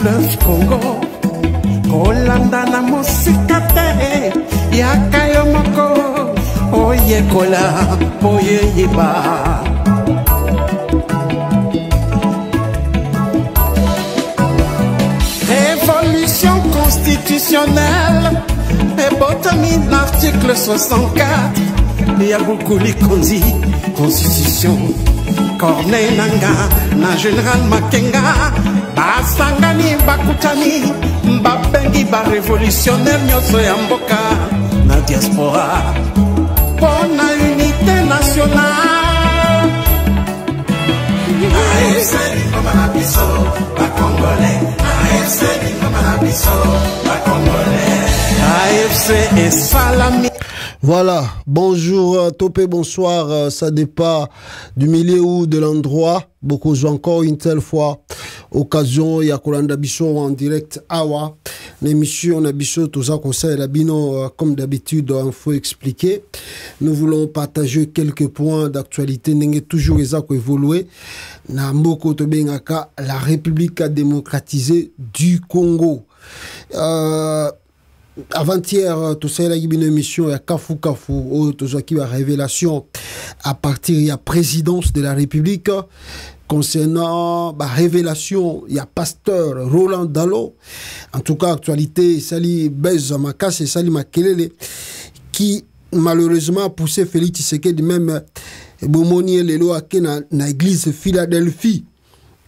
fleuve Congo kolanda na mosika te yaka yo moko oyekola oyeyeba. Révolution constitutionnelle et botamine l'article 64 Yabukuli Konzi constitution Corneille Nanga na général Makenga basangani bakutani babengi ba révolutionnaire nyonso ya mboka na diaspora pour la unité nationale. AFC Ngoma biso ba Congolais, AFC Ngoma biso ba Congolais, AFC et Salami. Voilà, bonjour Topé, bonsoir, ça dépend du milieu ou de l'endroit. Beaucoup encore une telle fois, occasion, il y a Kolanda Bisso en direct Awa. L'émission Nabisso, tout ça conseil la bino, comme d'habitude, il faut expliquer. Nous voulons partager quelques points d'actualité. N'est toujours les actes évoluer. Namboko Tobengaka, la République démocratisée du Congo. Avant-hier, tout ça, il y a une émission, il y a Kafu, tout ça qui va révélation à partir de la présidence de la République. Concernant la révélation, il y a pasteur Roland Dalo. En tout cas, actualité, Sali Bez Makas et Sali Makelele, qui malheureusement a poussé Félix Tshisekedi même Bomoni Lelo à l'église Philadelphie.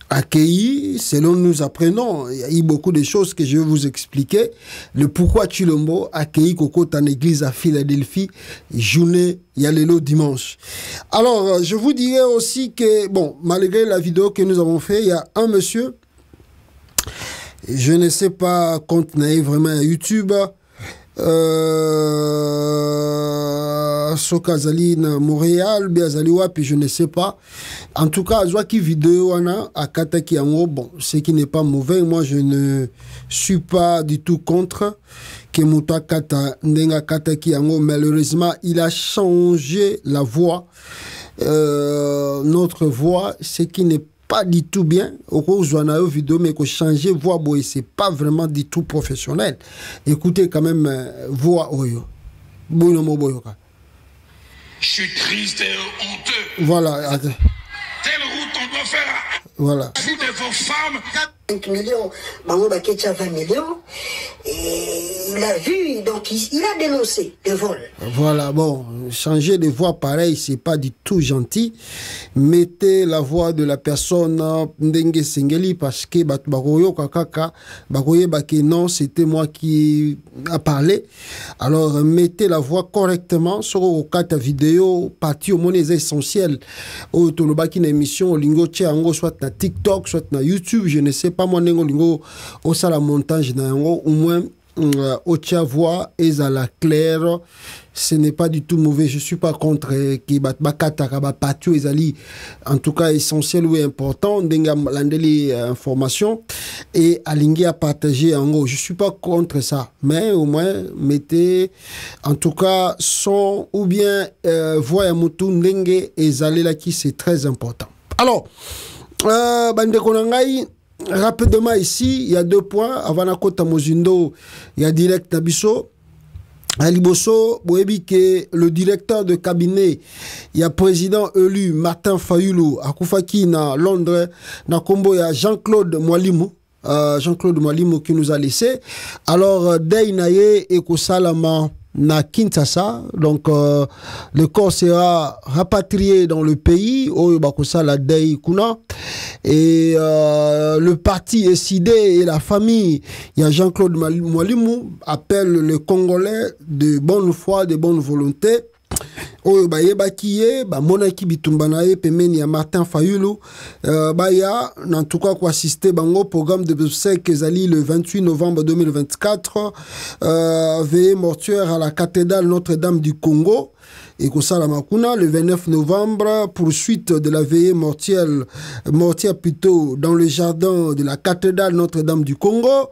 Accueilli, selon nous apprenons, il y a eu beaucoup de choses que je vais vous expliquer. Le pourquoi Chilombo accueilli Coco en église à Philadelphie, journée, il y a le dimanche. Alors, je vous dirais aussi que, bon, malgré la vidéo que nous avons fait, il y a un monsieur, je ne sais pas, compte naïf vraiment à YouTube, Sokazali na Montréal, Biazali wapi, je ne sais pas. En tout cas, je vois qui vidéo wana à Kataki Ango, bon, ce qui n'est pas mauvais. Moi, je ne suis pas du tout contre que Mouta Kata Ndenga Kataki Ango. Malheureusement, il a changé la voix, notre voix, ce qui n'est pas du tout bien. Au cours de vidéo, mais que changer voix, boy, c'est pas vraiment du tout professionnel. Écoutez quand même voix oyo. Je suis triste et honteux. Voilà. Telle route on doit faire. Voilà. Vous de vos femmes. 5 millions, Bango Bakecha 20 millions. Et il a vu, donc il a dénoncé le vol. Voilà, bon, changer de voix pareil, c'est pas du tout gentil. Mettez la voix de la personne Ndenge Sengeli parce que Bagoyo Kakaka, Bagoye Bake, non, c'était moi qui a parlé. Alors, mettez la voix correctement sur le cadre vidéo, partie au monnaie essentielle. Au Tolobaki, une émission, au Lingo Tchéango, soit na TikTok, soit na YouTube, je ne sais pas moi, Nengo Lingo, au Sala Montage, au moins, au tia voix et à la claire, ce n'est pas du tout mauvais. Je suis pas contre qui bat bakata kaba patio ezali, en tout cas essentiel ou important denga landeli information et alingi à partager en gros. Je suis pas contre ça, mais au moins mettez en tout cas son ou bien voix ya mutu ndenge ezali là qui c'est très important. Alors bande konangai. Rapidement ici, il y a 2 points. Avant la côte à Mozindo, il y a direct Nabiso. À Liboso, que le directeur de cabinet, il y a président élu Martin Fayulu, à Koufaki, na Londres, na Combo, il y a Jean-Claude Mwalimu. Jean-Claude Mwalimu qui nous a laissé. Alors, Deynaye et Kosalama na Kinshasa, donc le corps sera rapatrié dans le pays au Bakosala Dey Kuna et le parti SID et la famille, il y a Jean-Claude Mwalimu appelle le Congolais de bonne foi, de bonne volonté. Oyo ba yebakiye ba monaki bitumbana ye pemeni ya Martin Fayulu baya en tout cas quoi assister bango programme de obsèques ezali le 28 novembre 2024 veillée mortuaire à la cathédrale Notre-Dame du Congo et Kosala Makuna le 29 novembre poursuite de la veillée mortière plutôt dans le jardin de la cathédrale Notre-Dame du Congo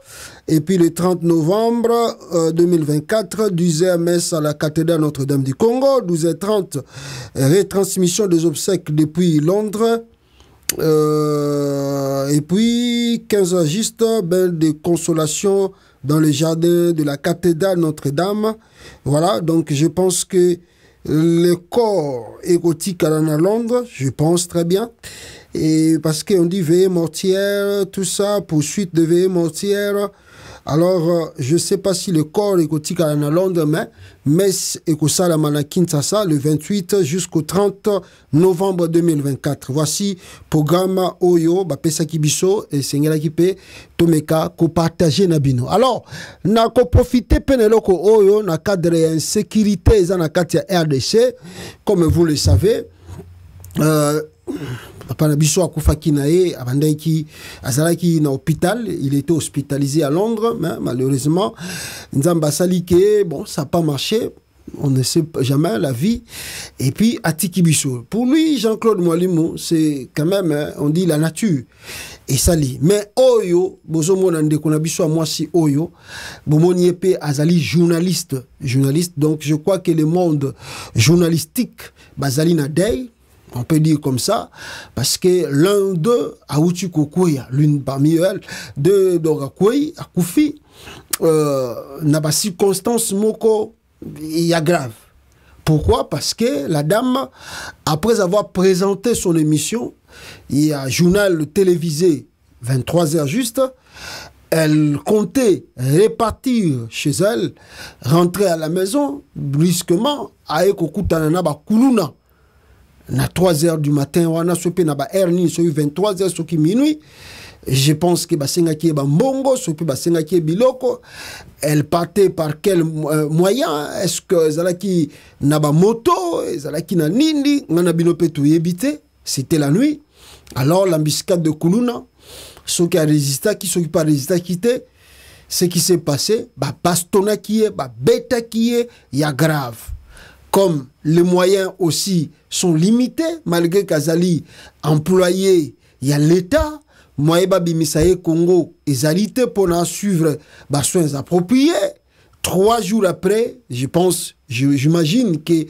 et puis le 30 novembre 2024 12h messe à la cathédrale Notre-Dame du Congo 12h30 retransmission des obsèques depuis Londres Et puis 15 juste ben, de consolation dans le jardin de la cathédrale Notre-Dame. Voilà, donc je pense que le corps érotique à Londres, je pense très bien. Et parce qu'on dit veillée mortière, tout ça, poursuite de veillée mortière. Alors, je ne sais pas si le corps écotique à la lendemain, mais écossa la Kinshasa le 28 jusqu'au 30 novembre 2024. Voici programme Oyo, Bapesa Kibiso et Sengela Kipe, Tomeka, ko partager Nabino. Alors, na ko profiter peneloko Oyo, na cadre insécurité, na katia RDC, comme vous le savez, Papa Nabiso Akoufaki Nae, Abandaki, Azalaki na hôpital, il était hospitalisé à Londres, mais malheureusement, Nzamba Salike, bon, ça n'a pas marché, on ne sait jamais la vie. Et puis, Atiki Biso. Pour lui, Jean-Claude Moualimou, c'est quand même, hein, on dit la nature. Et Sali. Mais Oyo, Bozomo Nande Konabiso à moi si Oyo, Bomoniepe Azali journaliste. Donc, je crois que le monde journalistique, Bazali Nadei, on peut dire comme ça, parce que l'un d'eux, Aouti Kokoya, l'une parmi eux, de Dorakoui, Akoufi, n'a pas circonstance moko, il y a grave. Pourquoi? Parce que la dame, après avoir présenté son émission, il y a un journal télévisé, 23h juste, elle comptait repartir chez elle, rentrer à la maison, brusquement, avec Okutanana Bakuluna. À 3h du matin, on a soupé na ba erni sur 23h sur qui minuit. Je pense que Basengaki est Mbongo, soupé Basengaki est Biloko. Elle partait par quel moyen? Est-ce que Zalaki n'a pas moto, Zalaki n'a nindi, n'a binope tout évité? C'était la nuit. Alors l'embuscade de Kuluna, ceux qui a résisté, qui sont pas résisté, quitté. Ce qui s'est passé, bah bastona qui est, bah bêta qui est, il y a grave. Comme les moyens aussi sont limités, malgré qu'Azali employé, il y a l'État, Moïba Bimisaye Congo, Ezalité pour en suivre les soins appropriés. 3 jours après, je pense, j'imagine que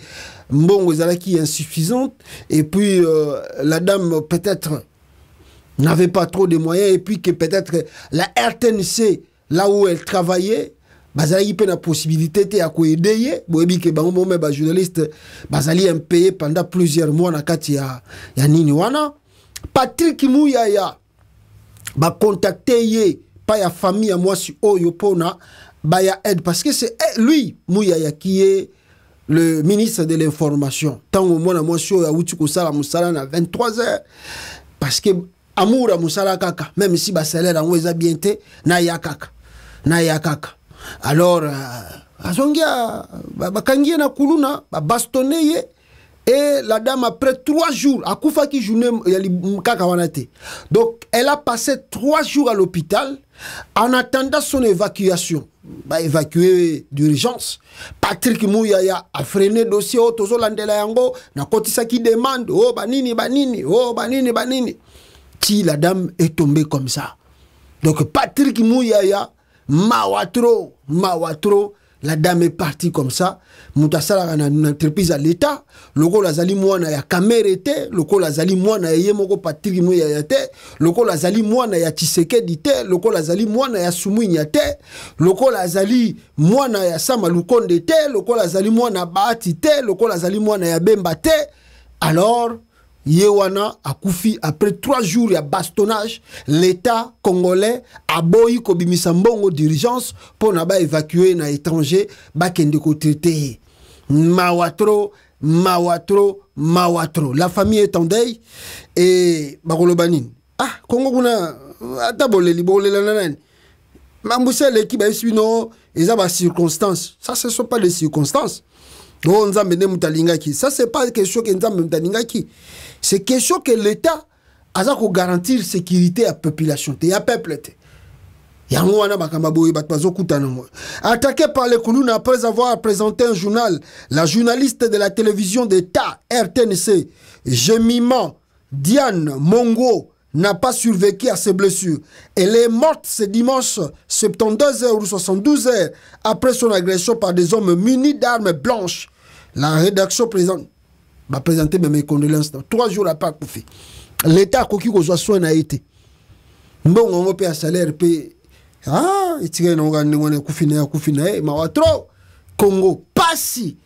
Mbongo Ezalaki est insuffisante, et puis la dame peut-être n'avait pas trop de moyens, et puis que peut-être la RTNC, là où elle travaillait, Bazali peut la possibilité de aider, boebi que bango me ba journaliste bazali impayé pendant plusieurs mois na kati ya nini wana. Patrick Mouyaya ba contacter ye pas ya famille à moi si Oyo pona ba ya aide parce que c'est lui Mouyaya qui est le ministre de l'information. Tant au moins moi si Oyo uti ko sala musala na 23h parce que amour a musala kaka même si ba salaire en weza bien te na ya kaka. Alors, Azongia, Bakangia na Kuluna, bastonné, et la dame après 3 jours, à Koufaki journée, donc elle a passé 3 jours à l'hôpital en attendant son évacuation. Évacué d'urgence. Patrick Mouyaya a freiné le dossier au Tozo Landela Yango, na kotisa qui demande, oh banini, oh banini. Si la dame est tombée comme ça. Donc Patrick Mouyaya, Mawatro, la dame est partie comme ça. Moutasala a une entreprise à l'État. Loko lazali mwana ya Kamerete, loko lazali mwana ya Yemoko Patrick Mouyaya te, loko lazali mwana ya Tshisekedi te, loko lazali mwana ya Sumuinya te, loko lazali mwana ya Sama Lukonde te, loko lazali mwana Bahati te, loko lazali mwana ya Bemba te. Alors Yewana a Koufi après 3 jours de bastonnage, l'État congolais a boyi kobimisa mbongo d'urgence pour naba évacuer na étranger bakende ko traité. Mawatro. La famille est en deuil et bakolobanin. Ah, Congo kuna ataboleli bolela nanani. Mamboussa l'équipe a suino ils ont des circonstances. Ça ce sont pas des circonstances. Ça c'est pas quelque chose que c'est quelque chose que l'État a garantir sécurité à la population, à peuple. Attaqué par les Koulouna après avoir présenté un journal, la journaliste de la télévision d'État RTNC, Jemima Diane Mongo, n'a pas survécu à ses blessures. Elle est morte ce dimanche 72 heures ou 72 heures après son agression par des hommes munis d'armes blanches. La rédaction présente va présenter mes condoléances 3 jours après Koufi. l'État a koki kozwa soin na été. Mbongo ngo pe salaire pe itige no ngane ngone kufina ma trop Congo pasi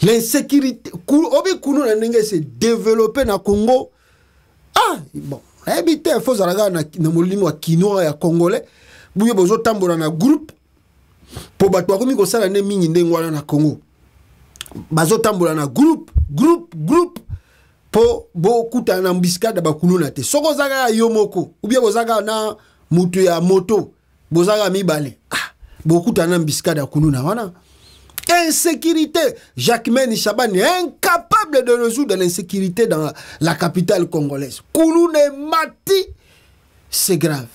l'insécurité obi kuno na ndenge se développer na Congo bon habité faut zaraga na molimo wa kinoa ya congolais buye bozo tambola na groupe po bato bakomi ko sala ne mingi ndenge wana na Congo bazo tambola na groupe po bo kuta na mbiscade bakuluna te soko zaga yo moko ubie bozaga na mutu ya moto bozaga mibale bo kuta na mbiscade bakuluna wana insécurité. Jacquemaine Chabani est incapable de résoudre l'insécurité dans la capitale congolaise. Kouloune Mati, c'est grave.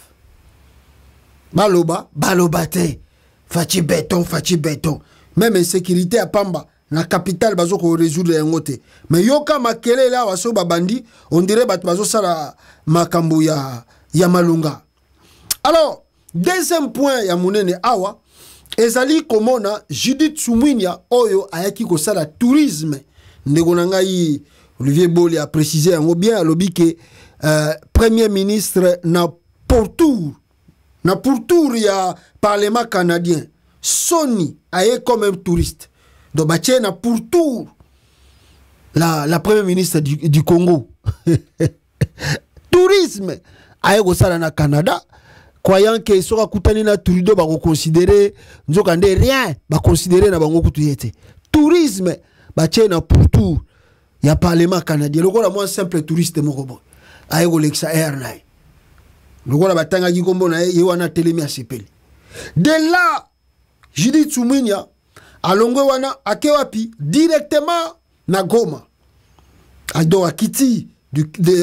Baloba te. Fachi béton. Même insécurité à Pamba, la capitale bazo ko résoudre yangote. Mais yoka makele la waso babandi, on dirait bat bazo sala makambu ya Malunga. Alors, deuxième point ya munene awa ezali komona Judith Suminia oyo ayaki kosala tourisme ndeko na ngai Olivier Boli a précisé yango bien alobi ke premier ministre na pourtour ya parlement canadien Sony aye comme un touriste donc batie na pourtour la premier ministre du Congo tourisme aye kosala na Canada croyant que sera kutani na Trudeau ba considérer nzokande rien ba considérer na bango kutuyete tourisme ba tchena pour tout ya parlement canadien lokola moi simple touriste moko bo aye ko lexa airline lokola batanga ki kombo na ye wana telemi asepeli de là Judith Suminia alongo wana akewapi directement na Goma ado akiti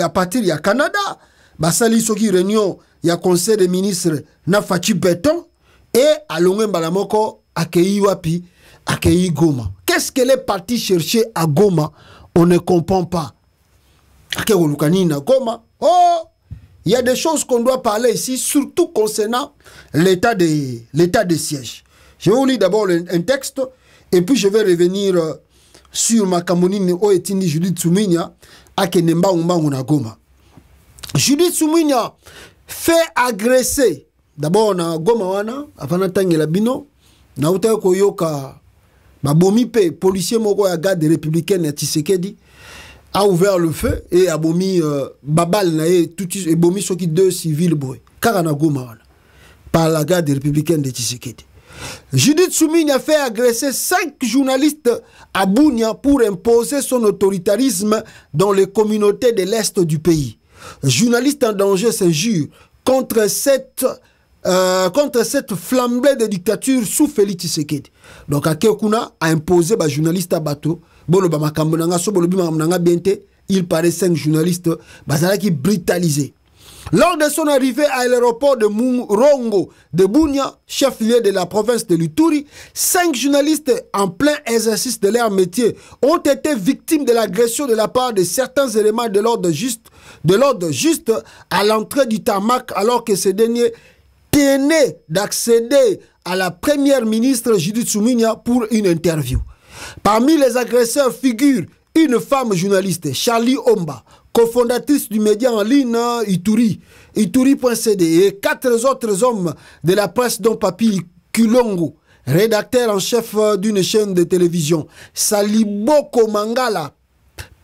à partir ya Canada basali soki réunion il y a conseil des ministres na fachi béton et alongwe mbalamoko accueilli wapi accueilli Goma. Qu'est-ce qu'elle est partie chercher à Goma? On ne comprend pas. Na Goma. Oh, il y a des choses qu'on doit parler ici, surtout concernant l'état de siège. Je vais vous lire d'abord un texte et puis je vais revenir sur ma camonine o etindi Judith Suminia à Kenemba Umbangu na Goma. Judith Suminia fait agresser d'abord na Goma wana afana tangela bino na uta ko yoka babomi pe policier moko ya garde républicaine ya Tshisekedi a ouvert le feu et abomi babal na e tout et bomi soki deux civils boy kaka na Goma wana par la garde républicaine de Tshisekedi. Judith Suminia a fait agresser 5 journalistes à Bunia pour imposer son autoritarisme dans les communautés de l'est du pays. Journaliste en danger s'injure contre cette flambée de dictature sous Félix Tshisekedi. Donc Akekuna a imposé ba journaliste à bateau bolo ba makambo nanga so bolo bima nanga biente il paraît 5 journalistes bazala qui brutalisés. Lors de son arrivée à l'aéroport de Murongo de Bunia, chef-lieu de la province de l'Ituri, 5 journalistes en plein exercice de leur métier ont été victimes de l'agression de la part de certains éléments de l'ordre juste à l'entrée du tarmac alors que ce dernier tenait d'accéder à la première ministre Judith Suminia pour une interview. Parmi les agresseurs figure une femme journaliste, Charlie Omba, cofondatrice du média en ligne Ituri.cd et 4 autres hommes de la presse dont Papi Kulongo, rédacteur en chef d'une chaîne de télévision, Saliboko Mangala,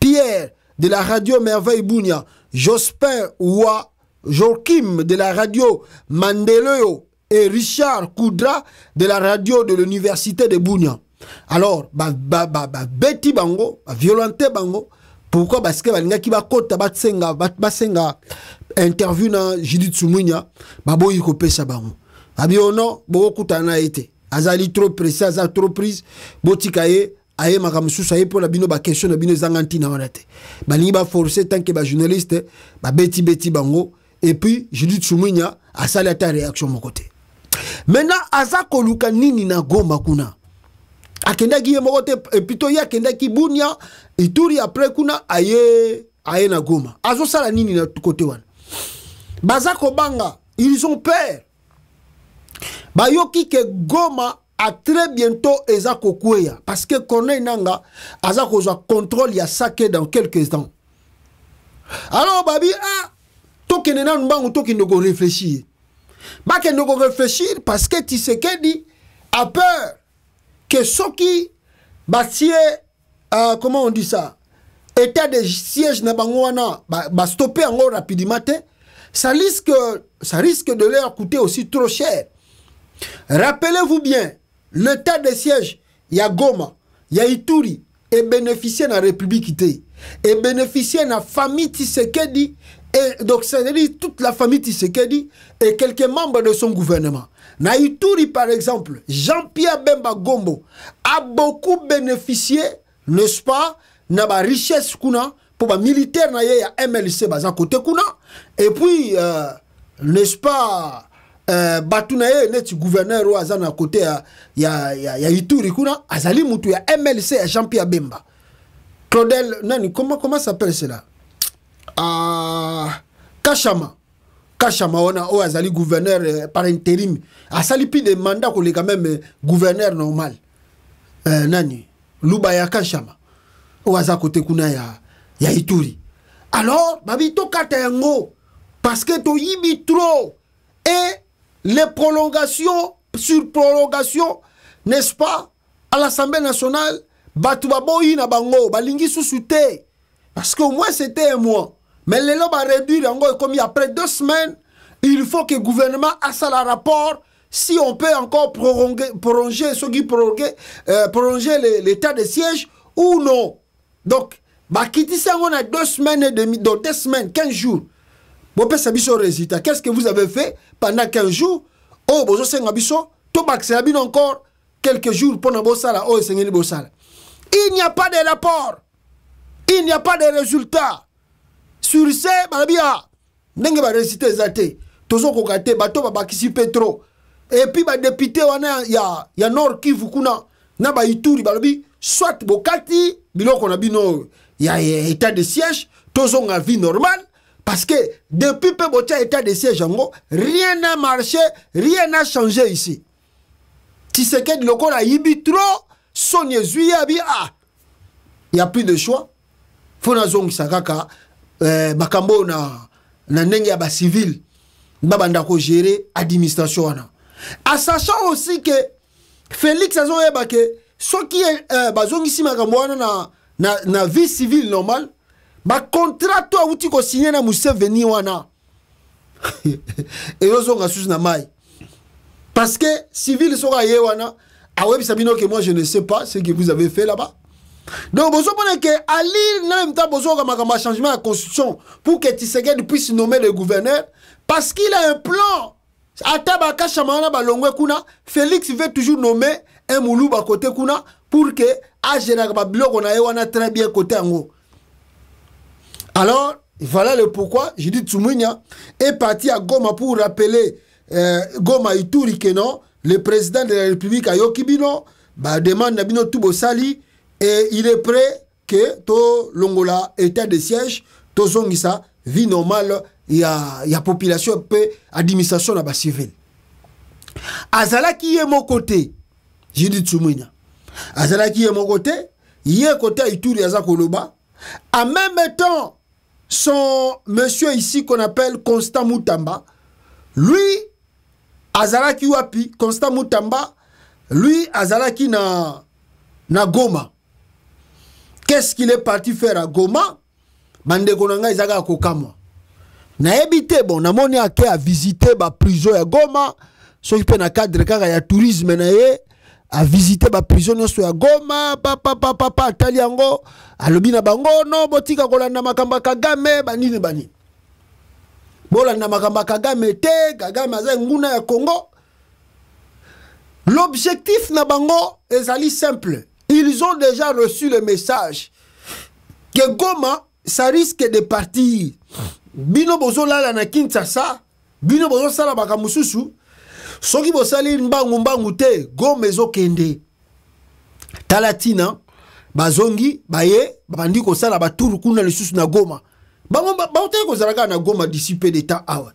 Pierre de la radio Merveille Bunia, Jospin Oua, Joachim de la radio Mandeleo et Richard Koudra de la radio de l'université de Bunia. Alors, Betty Bango, violenté Bango, pourquoi? Parce que balingaki ba kota basenga interview na Judith Suminia babo yiko pesa bango abiono bo kutana été azali trop pressé azali trop prise botikaye aye makamususu aye pour la bino ba question na bino zanganti na wanate balingi ba forcer tant que ba journaliste ba beti bango et puis Judith Suminia asali ta réaction mon côté. Maintenant azako luka nini na Goma kuna akendaki ye mokote plutôt ya kendaki Bunia Ituri après kuna aye na Goma azo sala nini na côté wana bazako banga ils ont peur bayoki ke Goma a très bientôt ezako kweya parce que Corneille Nanga azako za contrôle ya saké dans quelques temps Alors babi ah toke nena mbangu toke ndoko réfléchir. Ba ke ndoko réfléchir parce que Tshisekedi a peur que ceux qui bâtir comment on dit ça, état de siège na bango wana ba stopper encore rapidement, ça risque de leur coûter aussi trop cher. Rappelez-vous bien, l'état de siège, il y a Goma, il y a Ituri, et bénéficier de la République Ité, et bénéficier de la famille Tshisekedi, et donc c'est-à-dire toute la famille Tshisekedi et quelques membres de son gouvernement. Na Ituri par exemple, Jean-Pierre Bemba Gombo a beaucoup bénéficié, n'est-ce pas, na ba richesse kuna pour ba militaire na ya MLC baza côté kuna, et puis n'est-ce pas Batunaye net gouverneur ou azana côté ya Ituri kuna azali mutu ya MLC ya Jean-Pierre Bemba. Claudel nani comment s'appelle cela? Kachama wana o azali gouverneur par intérim. Asali pi de mandat ko le quand même gouverneur normal. Nani Lubaya Kachama o aza côté kuna ya Ituri. Alors babi to kata yango parce que to yibi trop et les prolongations sur prolongation, n'est-ce pas, à l'Assemblée nationale, Batubaboyi na bango, balingi sous-souté. Parce qu'au moins c'était un mois. Mais les lois va réduire encore comme après 2 semaines, il faut que le gouvernement a ça le rapport si on peut encore prolonger l'état de siège ou non. Donc, quitter ça on a 2 semaines et demie, donc 2 semaines, 15 jours. Bon, peut savoir son résultat. Qu'est-ce que vous avez fait pendant 15 jours? Oh, bon, c'est encore quelques jours pour nous sala. Oh, c'est sala. Il n'y a pas de rapport. Il n'y a pas de résultat. Sur ce, malabia, n'engue ba réciter zate. Tozo kokate bato ba bakisi petro. Et puis ba député wana ya Nord Kivu kuna na ba Ituri balobi soit bokati biloko na bino ya état de siège tozo nga vie normale. Parce que depuis que état de siège, rien n'a marché, rien n'a changé ici. Tshisekedi loko la yibi trop, son yezuya bi il n'y a plus de choix. Faut na zongi sakaka bakambo na ndenge ya ba civil babanda ko gérer administration wana. En sachant aussi que Félix azoyeba ke soki bazongi si makambo wana na vie civile normale. Ba contrat to uti ko signer na Museveni wana. Et ozo nga sous na mai. Parce que civil sera ye wana, aweb sabino que moi je ne sais pas ce que vous avez fait là-bas. Donc bozo pona que ali na même temps bozo ka makamba changement de constitution pour que Tshisekedi puisse nommer le gouverneur parce qu'il a un plan. Ataba kashamana balongwe kuna, Félix veut toujours nommer un moulou ba côté kuna pour que agena ba biloko na ye wana très bien côté ango. Alors, voilà le pourquoi, je dis Tsumunya est parti à Goma pour rappeler Goma Ituri que non, le président de la République a Yokibino, demande Nabino Toubosali, et il est prêt que to Longola, état de siège, to Zongisa, vie normale, il y a population, peu administration là-bas civile. Azala qui est mon côté, je dis Tsumunya, Azala qui est mon côté, il est côté Ituri Azakoloba, en même temps, son monsieur ici qu'on appelle Constant Moutamba, lui, Azalaki wapi, Constant Moutamba, lui, Azalaki na Goma. Qu'est-ce qu'il est parti faire à Goma? Bande konanga izaga kokama. Na ebité bon, na moni ake a visiter ba prison ya Goma, so qui peut na cadre kaka ya tourisme na ye, a visiter ba prison nyonso ya Goma, papa taliango, alobi na bango no botika kolanda makamba Kagame banini banini. Bolanda makamba Kagame te, Kagame aza nguna ya Congo. L'objectif na bango ezali simple. Ils ont déjà reçu le message que Goma ça risque de partir. Bino bozo lala na Kinshasa, bino bozo sala bakamususu. Soki bosali mbangu te, Goma ezo kende. Talatina bazongi baye bandi ko sala baturu kuna lisusu na Goma. Bango baote ko zalaka na Goma d'ici peu de temps awa.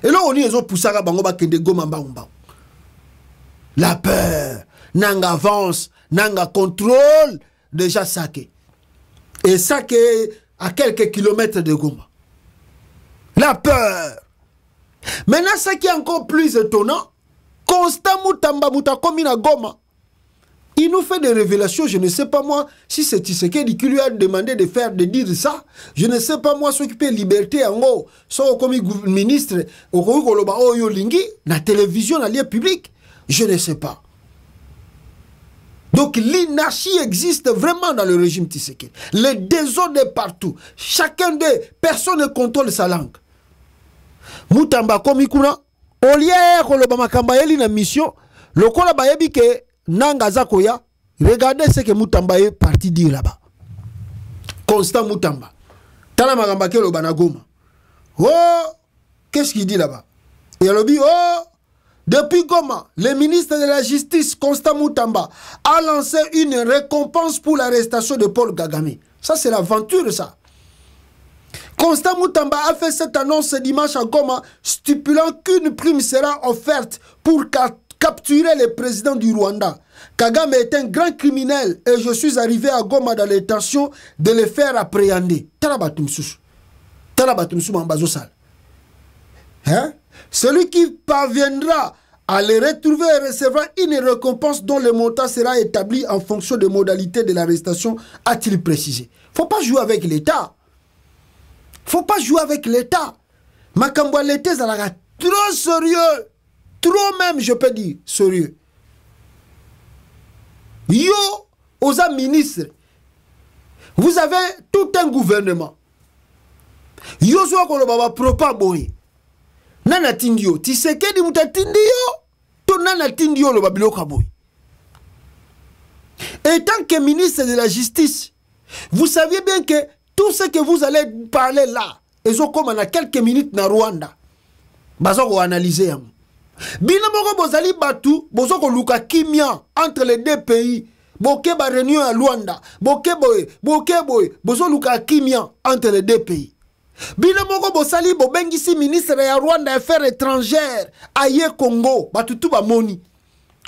Et là on y ezo poussaka bango ba kende Goma mbangu. La peur, nanga avance, nanga contrôle déjà saké. Et saké à quelques kilomètres de Goma. La peur. Maintenant, ce qui est encore plus étonnant, Constant Mutamba Mutakomina Goma, il nous fait des révélations. Je ne sais pas moi si c'est Tshisekedi qui lui a demandé de dire ça. Je ne sais pas moi s'occuper de liberté en haut. Soit comme ministre, au Lingi, la télévision, la lieu public. Je ne sais pas. Donc l'inanarchie existe vraiment dans le régime Tshisekedi. Le désordre est partout. Chacun des personnes contrôle sa langue. Mutamba komikuna, au lieu koloba makamba yeli na mission, lokola bayebi ke Nanga Zakoya, regardez ce que Mutamba est parti dire là-bas. Constant Mutamba. Tala Magamba ke lo banagoma. Oh, qu'est-ce qu'il dit là-bas? Il a dit, oh, depuis Goma, le ministre de la Justice, Constant Mutamba, a lancé une récompense pour l'arrestation de Paul Kagame. Ça, c'est l'aventure, ça. Constant Mutamba a fait cette annonce ce dimanche à Goma, stipulant qu'une prime sera offerte pour capturer le président du Rwanda. Kagame est un grand criminel et je suis arrivé à Goma dans l'intention de le faire appréhender. Hein? Celui qui parviendra à le retrouver recevra une récompense dont le montant sera établi en fonction des modalités de l'arrestation, a-t-il précisé. Faut pas jouer avec l'État. Faut pas jouer avec l'État. Makambwa l'État, ça l'a trop sérieux. Trop même, je peux dire, sérieux. Yo, aux ministres, vous avez tout un gouvernement. Yo, soit qu'on va propa boy. Nana tindio, Tshisekedi muta tindio, to nana tindio le babiloka boy. Et tant que ministre de la Justice, vous saviez bien que tout ce que vous allez parler là, ils ont comme en quelques minutes na Rwanda. Bazo ko analyser. Binamoko bozali batu, bozoko luka kimia entre les deux pays. Boke ba réunion à Luanda, boke boy, bozo luka kimia entre les deux pays. Binamoko bozali bobengisi ministre ya Rwanda affaires étrangères, aye Congo, batutu ba moni.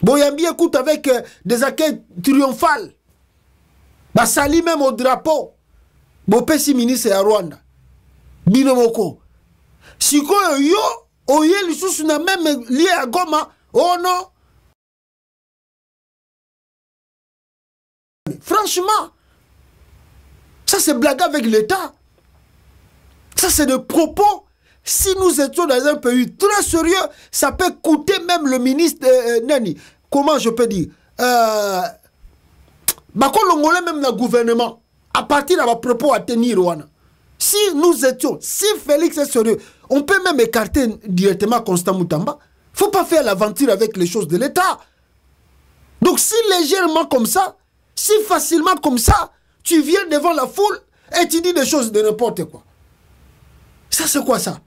Boyambi écoute avec des accueils triomphales. Basali même au drapeau. Bopesi ministre ya Rwanda. Binamoko. Siko yo oye lisusu na même lié à Goma. Oh non. Franchement, ça c'est blague avec l'État. Ça c'est des propos. Si nous étions dans un pays très sérieux, ça peut coûter même le ministre Nani. Comment je peux dire Bakolongolais même le gouvernement. À partir de ma propos à tenir. Si nous étions, si Félix est sérieux, on peut même écarter directement Constant Mutamba. Il ne faut pas faire l'aventure avec les choses de l'État. Donc si légèrement comme ça, si facilement comme ça, tu viens devant la foule et tu dis des choses de n'importe quoi. Ça c'est quoi ça?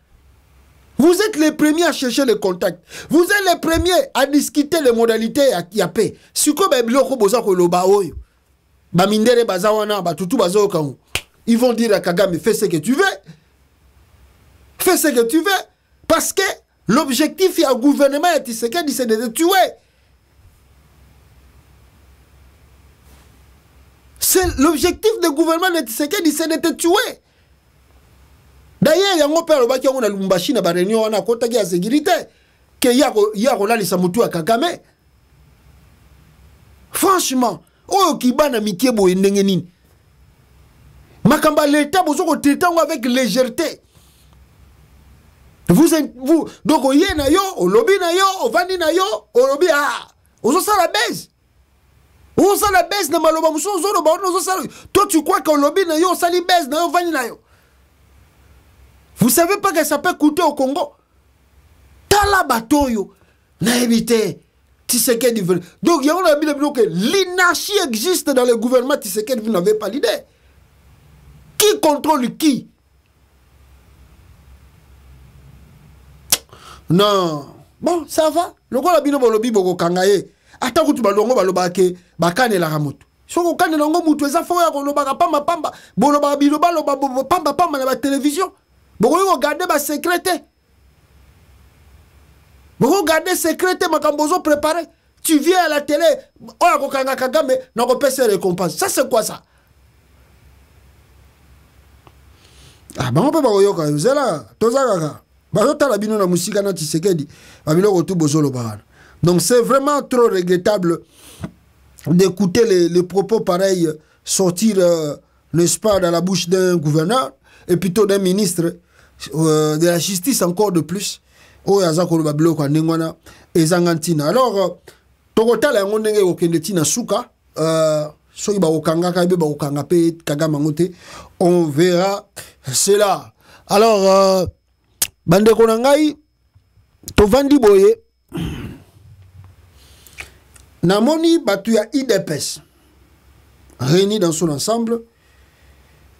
Vous êtes les premiers à chercher les contacts. Vous êtes les premiers à discuter les modalités à Kiapé. Si vous avez ils vont dire à Kagame, fais ce que tu veux. Fais ce que tu veux. Parce que l'objectif du gouvernement est c'est de te tuer. C'est l'objectif du gouvernement de Tshisekedi, c'est de te tuer. D'ailleurs, il y a un père qui a Lumbashi na réunion à côté de la sécurité que y a Rolali Samutu à Kagame. Franchement, oh qui bana mikiebo endengenin. Makamba l'État vous traitez avec légèreté. Vous donc au yé na yo, au lobby na yo, au vandi na yo, au lobby ah, au ça la baisse. Au ça la baisse na maloba muso zoro ba no ça. Toi tu crois qu'au lobby na yo, ça li baisse na yo vandi na yo. Vous savez pas que ça peut coûter au Congo? Tala batoyo na éviter Tshisekedi. Donc il y a un que l'inanarchie existe dans le gouvernement Tshisekedi, vous n'avez pas l'idée. Qui contrôle qui? Non. Bon, ça va. Le gars bino bolobi boko kangaye. Ata kutu balongo balobake bakane la ramoto. Soko kane nango mutu eza fo ya kolobaka pamba pamba. Boloba bilo baloba pamba pamba na ba télévision. Boko yo regarder ba secrétaire. Boko regarder secrétaire makambozo préparé. Tu viens à la télé, oya ko kanga Kagame na ko pesa récompense. Ça c'est quoi ça? Ah, bah on peut pas yoka, vous là, tozaka. Bah la bino na musika na Tshisekedi, bah bino tout bozolo bahana. Donc c'est vraiment trop regrettable d'écouter les propos pareils sortir, n'est-ce pas, dans la bouche d'un gouverneur et plutôt d'un ministre de la justice encore de plus. Oh yazako ba bloko ndengwana ezangantina. Alors tokotala yango ndenge okende tina suka soki ba okanga ka be ba okanga pe kagama ngote, on verra cela. Alors bande ko ngai to vandi boye namoni batu ya IDPS réunis dans son ensemble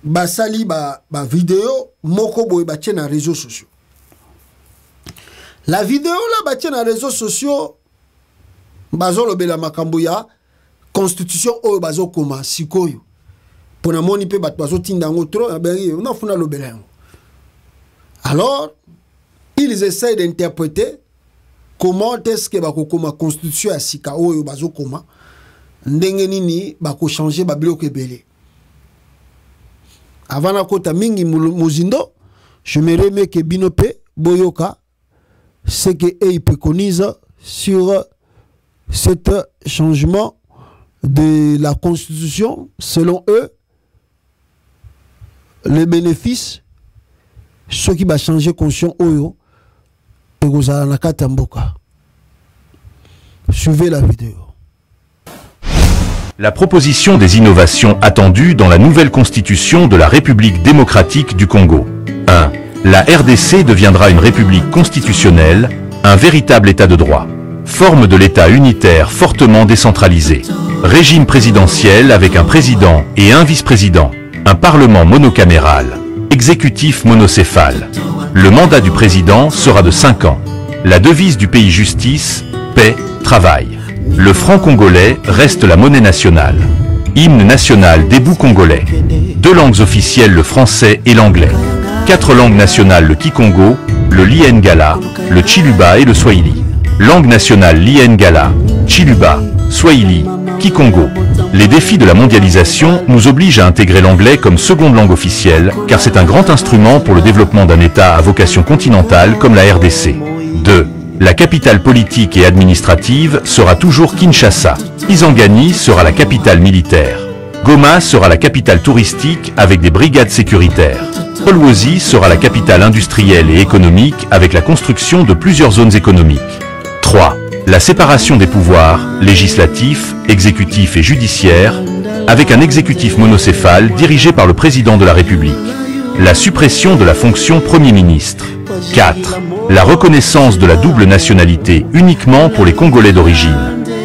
basali ba vidéo moko boye ba tient na réseaux sociaux. La vidéo là ba tient na réseaux sociaux bazolo bela makambo ya constitution oyo bazo koma sikoyo pona moni pe bat bazo tinda ngo trop ben on a funa lo bela. Alors ils essayent d'interpréter comment est-ce que bako koma constitution ya sika oyo bazo koma ndenge nini bako changer ba bloc ebele. Avant la kota mingi mozindo, je me remets que Binope Boyoka ce qu'ils préconisent sur cet changement de la constitution. Selon eux, les bénéfices, ce qui va changer conscient Oyo, et vous allez en Katamboka. Suivez la vidéo. La proposition des innovations attendues dans la nouvelle constitution de la République démocratique du Congo. 1. La RDC deviendra une république constitutionnelle, un véritable état de droit. Forme de l'état unitaire fortement décentralisé. Régime présidentiel avec un président et un vice-président. Un parlement monocaméral. Exécutif monocéphale. Le mandat du président sera de 5 ans. La devise du pays justice, paix, travail. Le franc congolais reste la monnaie nationale. Hymne national des bouts congolais. 2 langues officielles, le français et l'anglais. 4 langues nationales, le Kikongo, le Lingala, le Chiluba et le Swahili. Langue nationale Lingala, Chiluba, Swahili, Kikongo. Les défis de la mondialisation nous obligent à intégrer l'anglais comme seconde langue officielle, car c'est un grand instrument pour le développement d'un État à vocation continentale comme la RDC. 2. La capitale politique et administrative sera toujours Kinshasa. Kisangani sera la capitale militaire. Goma sera la capitale touristique avec des brigades sécuritaires. Kolwezi sera la capitale industrielle et économique avec la construction de plusieurs zones économiques. 3. La séparation des pouvoirs, législatifs, exécutifs et judiciaires, avec un exécutif monocéphale dirigé par le président de la République. La suppression de la fonction Premier ministre. 4. La reconnaissance de la double nationalité uniquement pour les Congolais d'origine.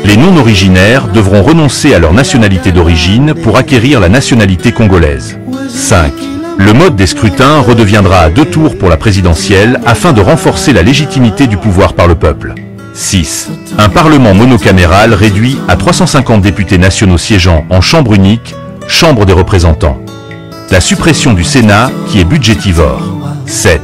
Les non-originaires devront renoncer à leur nationalité d'origine pour acquérir la nationalité congolaise. 5. Le mode des scrutins redeviendra à 2 tours pour la présidentielle afin de renforcer la légitimité du pouvoir par le peuple. 6. Un parlement monocaméral réduit à 350 députés nationaux siégeant en chambre unique, chambre des représentants. La suppression du Sénat qui est budgétivore. 7.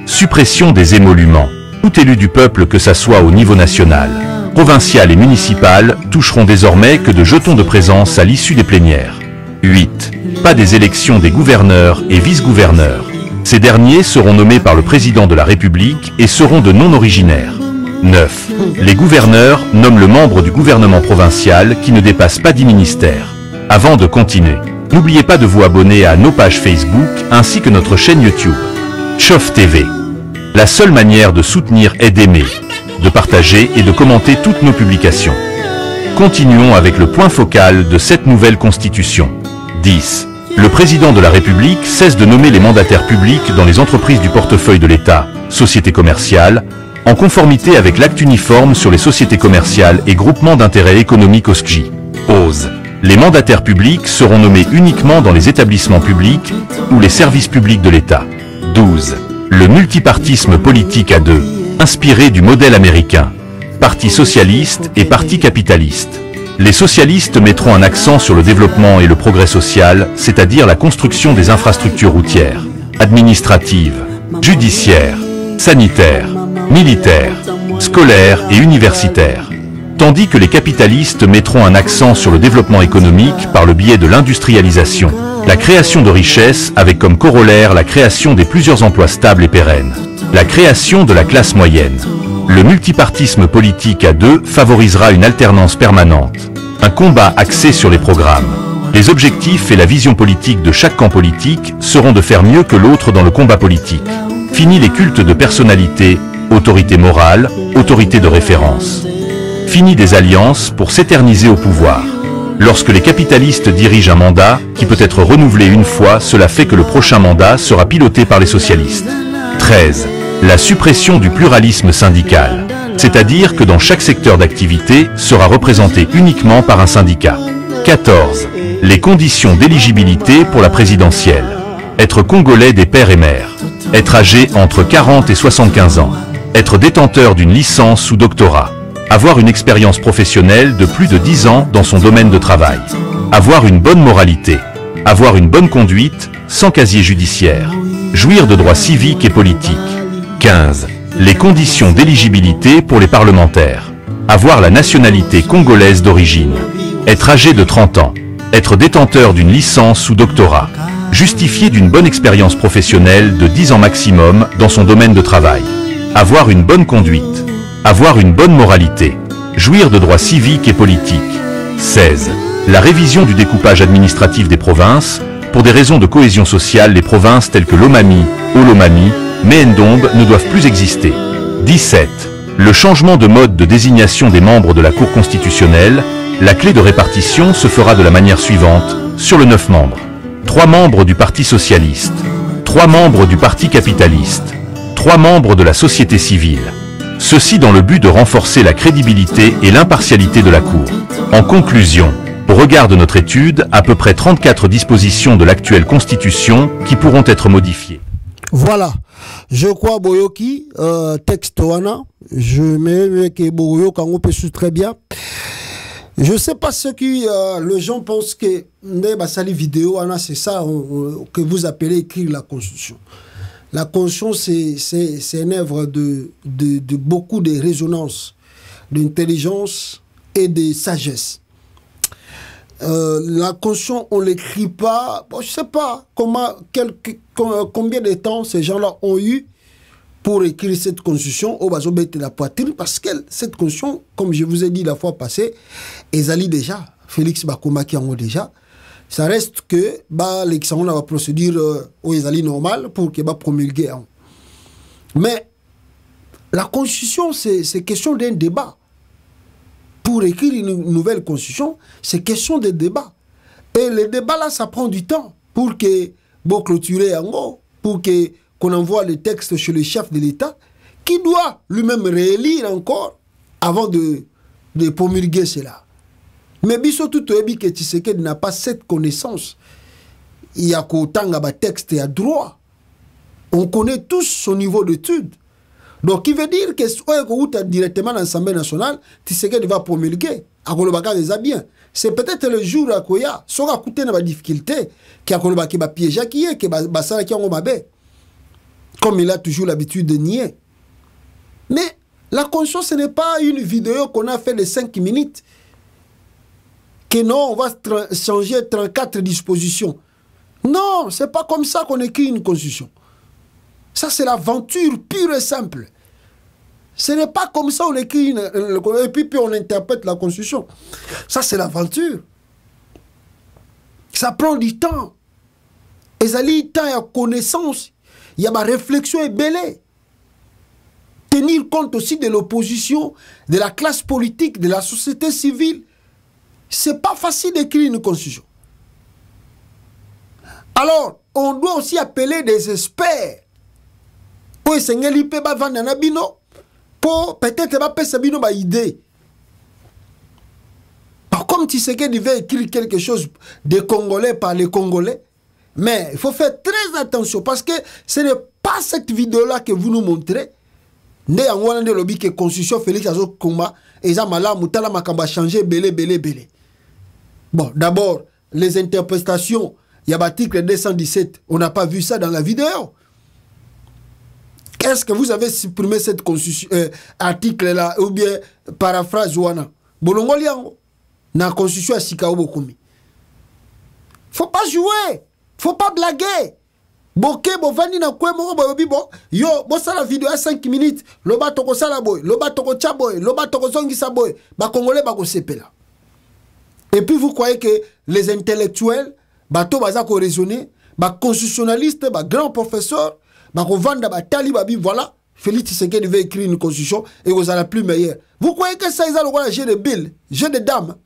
Suppression des émoluments. Tout élu du peuple, que ça soit au niveau national, provincial et municipal, toucheront désormais que de jetons de présence à l'issue des plénières. 8. Pas des élections des gouverneurs et vice-gouverneurs. Ces derniers seront nommés par le président de la République et seront de non-originaires. 9. Les gouverneurs nomment le membre du gouvernement provincial qui ne dépasse pas 10 ministères. Avant de continuer, n'oubliez pas de vous abonner à nos pages Facebook ainsi que notre chaîne YouTube. Chof TV. La seule manière de soutenir est d'aimer, de partager et de commenter toutes nos publications. Continuons avec le point focal de cette nouvelle constitution. 10. Le président de la République cesse de nommer les mandataires publics dans les entreprises du portefeuille de l'État, sociétés commerciales, en conformité avec l'acte uniforme sur les sociétés commerciales et groupements d'intérêt économique OSCJ. 11. Les mandataires publics seront nommés uniquement dans les établissements publics ou les services publics de l'État. 12. Le multipartisme politique à 2, inspiré du modèle américain. Parti socialiste et parti capitaliste. Les socialistes mettront un accent sur le développement et le progrès social, c'est-à-dire la construction des infrastructures routières, administratives, judiciaires, sanitaires, militaires, scolaires et universitaires. Tandis que les capitalistes mettront un accent sur le développement économique par le biais de l'industrialisation, La création de richesses avec comme corollaire la création des plusieurs emplois stables et pérennes. La création de la classe moyenne. Le multipartisme politique à deux favorisera une alternance permanente. Un combat axé sur les programmes. Les objectifs et la vision politique de chaque camp politique seront de faire mieux que l'autre dans le combat politique. Fini les cultes de personnalité, autorité morale, autorité de référence. Fini des alliances pour s'éterniser au pouvoir. Lorsque les capitalistes dirigent un mandat, qui peut être renouvelé une fois, cela fait que le prochain mandat sera piloté par les socialistes. 13. La suppression du pluralisme syndical. C'est-à-dire que dans chaque secteur d'activité sera représenté uniquement par un syndicat. 14. Les conditions d'éligibilité pour la présidentielle. Être congolais des pères et mères. Être âgé entre 40 et 75 ans. Être détenteur d'une licence ou doctorat. Avoir une expérience professionnelle de plus de 10 ans dans son domaine de travail. Avoir une bonne moralité. Avoir une bonne conduite, sans casier judiciaire. Jouir de droits civiques et politiques. 15. Les conditions d'éligibilité pour les parlementaires. Avoir la nationalité congolaise d'origine. Être âgé de 30 ans. Être détenteur d'une licence ou doctorat. Justifier d'une bonne expérience professionnelle de 10 ans maximum dans son domaine de travail. Avoir une bonne conduite. Avoir une bonne moralité. Jouir de droits civiques et politiques. 16. La révision du découpage administratif des provinces. Pour des raisons de cohésion sociale, les provinces telles que l'Omami, Olomami, Méhendombe ne doivent plus exister. 17. Le changement de mode de désignation des membres de la Cour constitutionnelle. La clé de répartition se fera de la manière suivante, sur le 9 membres. 3 membres du Parti socialiste. 3 membres du Parti capitaliste. 3 membres de la société civile. Ceci dans le but de renforcer la crédibilité et l'impartialité de la Cour. En conclusion, au regard de notre étude, à peu près 34 dispositions de l'actuelle Constitution qui pourront être modifiées. Voilà. Je crois, Boyoki, texte wana, je mets que Boyoki on peut très bien. Je ne sais pas ce qui, les gens pensent que sali vidéo, c'est ça que vous appelez écrire la Constitution. La Constitution, c'est une œuvre de beaucoup de résonance, d'intelligence et de sagesse. La Constitution, on ne l'écrit pas. Bon, je ne sais pas combien de temps ces gens-là ont eu pour écrire cette Constitution au bas de la poitrine, parce que cette Constitution, comme je vous ai dit la fois passée, Ezali déjà, Félix Bakomaki en déjà. Ça reste que l'examen va procédure au Ezali normal pour qu'il va promulguer. Mais la Constitution, c'est question d'un débat. Pour écrire une nouvelle Constitution, c'est question de débat. Et le débat là, ça prend du temps pour que bon clôturer en gros, pour que qu'on envoie le texte chez le chef de l'État, qui doit lui-même réélire encore avant de promulguer cela. Mais biso tout ebi que Tshisekedi n'a pas cette connaissance. Il y a qu'autant de texte et à droit. On connaît tous son niveau d'étude. Donc, il veut dire que si on est directement dans l'Assemblée nationale, Tshisekedi va promulguer. C'est peut-être le jour à quoi il y a, si on a des difficultés, qui a piégé, comme il a toujours l'habitude de nier. Mais la conscience, ce n'est pas une vidéo qu'on a fait de 5 minutes. Que non, on va changer 34 dispositions. Non, c'est pas comme ça qu'on écrit une constitution. Ça, c'est l'aventure pure et simple. Ce n'est pas comme ça qu'on écrit et puis on interprète la constitution. Ça, c'est l'aventure. Ça prend du temps. Et ça dit, il y a connaissance, il y a ma réflexion et belée. Tenir compte aussi de l'opposition, de la classe politique, de la société civile. C'est pas facile d'écrire une constitution. Alors, on doit aussi appeler des experts. Pour peut-être pas Sabino ma idée. Comme Tshisekedi veut écrire quelque chose de Congolais par les Congolais, mais il faut faire très attention parce que ce n'est pas cette vidéo-là que vous nous montrez. Né en Wallande lobby que Constitution Félix Azo Komba et Zamala Moutala Makamba changé belé. Bon, d'abord, les interprétations, il y a l'article 217, on n'a pas vu ça dans la vidéo. Est-ce que vous avez supprimé cette article-là ou bien paraphrase Wana? Bolongoliango, dans la constitution à Sikao Bokumi. Faut pas jouer. Faut pas blaguer. Boké, bo vandi na kwe moko bo bibo. Yo, bo sa la vidéo à 5 minutes. Loba toko sala boy, loba toko chaboy, loba toko zongisa boy. Ba Congolais ba ko sepela. Et puis vous croyez que les intellectuels, ba to baza ko raisonner, ba constitutionnalistes, ba grand professeur, ba ko vanda ba tali ba bi voilà. Félix Tshisekedi veut écrire une constitution et vous allez la plus meilleure. Vous croyez que ça, ils ont le jeu de billes, jeu de dames.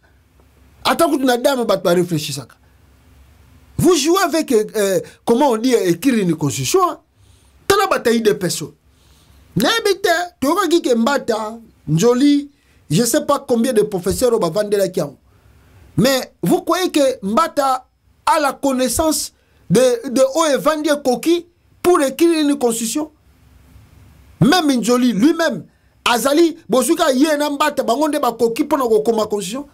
Attends que une dame va réfléchir ça. Vous jouez avec, comment on dit, écrire une constitution. T'as la bataille de personnes. N'habite, tu auras dit que Mbata, Njoli, je ne sais pas combien de professeurs vont vendre la kiam. Mais vous croyez que Mbata a la connaissance de Oevandia Koki pour écrire une constitution? Même Njoli lui-même, Azali, Bozuka Yena Mbata, Bangonde Bakoki pour nous comme constitution.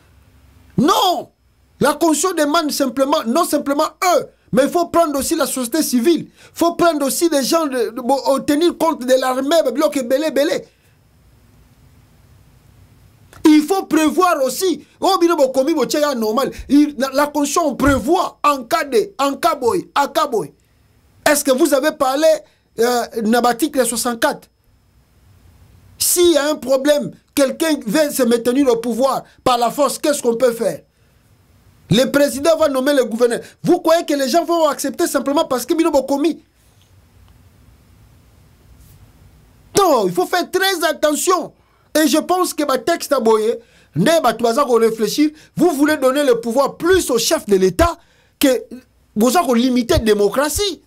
Non! La constitution demande simplement, non simplement eux, mais il faut prendre aussi la société civile. Il faut prendre aussi des gens, tenir compte de l'armée, bloc belé. Il faut prévoir aussi, normal. La constitution prévoit en cas de, en Kaboy. Est-ce que vous avez parlé Nabatik 64? S'il y a un problème, quelqu'un veut se maintenir au pouvoir par la force, qu'est-ce qu'on peut faire? Le président va nommer le gouverneur. Vous croyez que les gens vont accepter simplement parce que Bino commis? Non, il faut faire très attention. Et je pense que le texte à Boye, réfléchir, vous voulez donner le pouvoir plus au chef de l'État que vous avez limité la démocratie.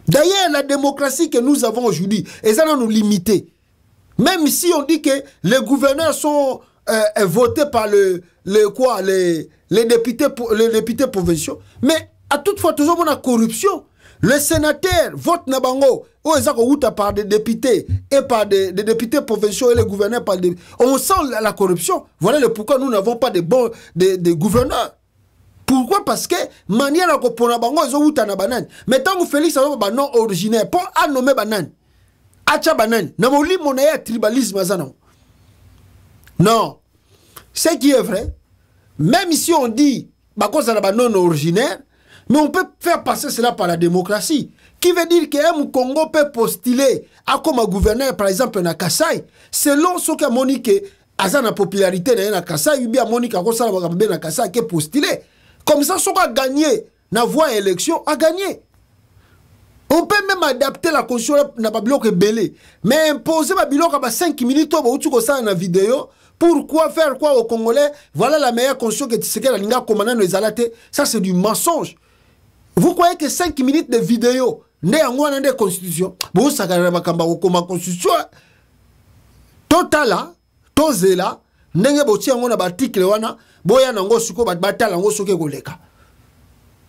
D'ailleurs, la démocratie que nous avons aujourd'hui, ils allons nous limiter. Même si on dit que les gouverneurs sont votés par les députés provinciaux, mais à toute fois, toujours on a corruption. Le sénateur vote Nabango, par des députés et par des députés provinciaux et les gouverneurs par des... On sent la corruption. Voilà le pourquoi nous n'avons pas de bons des gouverneurs. Pourquoi? Parce que manière pour Nabango, ils ont na banane. Mais tant que Félix a un nom originaire, pour à nommer banane. Acha banane. Namoli monnaie tribalisme azano. Non. Ce qui est vrai, même si on dit cause de non originaire, mais on peut faire passer cela par la démocratie. Qui veut dire que Congo peut postuler à comme un gouverneur, par exemple, na Kassai, selon ce que Monique a la popularité na Kassai, ou bien Monique a na Kassai qui est postulé. Comme ça, ce qu'on a gagné, na voie élection, a gagné. On peut même adapter la constitution na bloc belé, mais imposer ma bloc à 5 minutes au tu ça na vidéo. Pourquoi faire quoi aux Congolais? Voilà la meilleure constitution que Tshisekedi Linga commandant les alatés. Ça c'est du mensonge. Vous croyez que 5 minutes de vidéo n'est en moins de constitution? Bon, ça va comme constitution. Totala, tozela, n'enge boti en a article wana, boya nango suko bat batala nango soke goleka.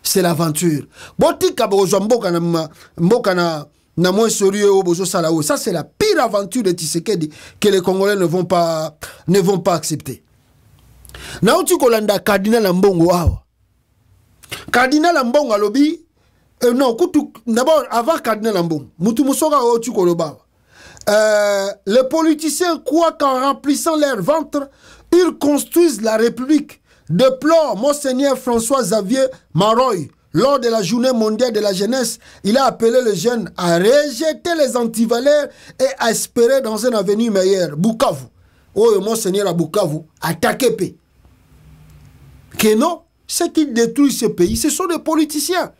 C'est l'aventure. Botika bozo mboka na moins sérieux au bozo salao. Ça c'est la pire aventure de Tshisekedi que les Congolais ne vont pas accepter. Na uti kolanda Cardinal Ambongo awa. Cardinal Ambongo alobi non kutu d'abord avant Cardinal Ambongo mutu musoga uti koloba. Les politiciens croient qu'en remplissant leur ventre, ils construisent la République. Déplore Monseigneur François-Xavier Maroy. Lors de la journée mondiale de la jeunesse, il a appelé les jeunes à rejeter les antivaleurs et à espérer dans un avenir meilleur. Bukavu. Oh, Monseigneur à Bukavu, attaquez paix. Que non, ceux qui détruisent ce pays, ce sont des politiciens.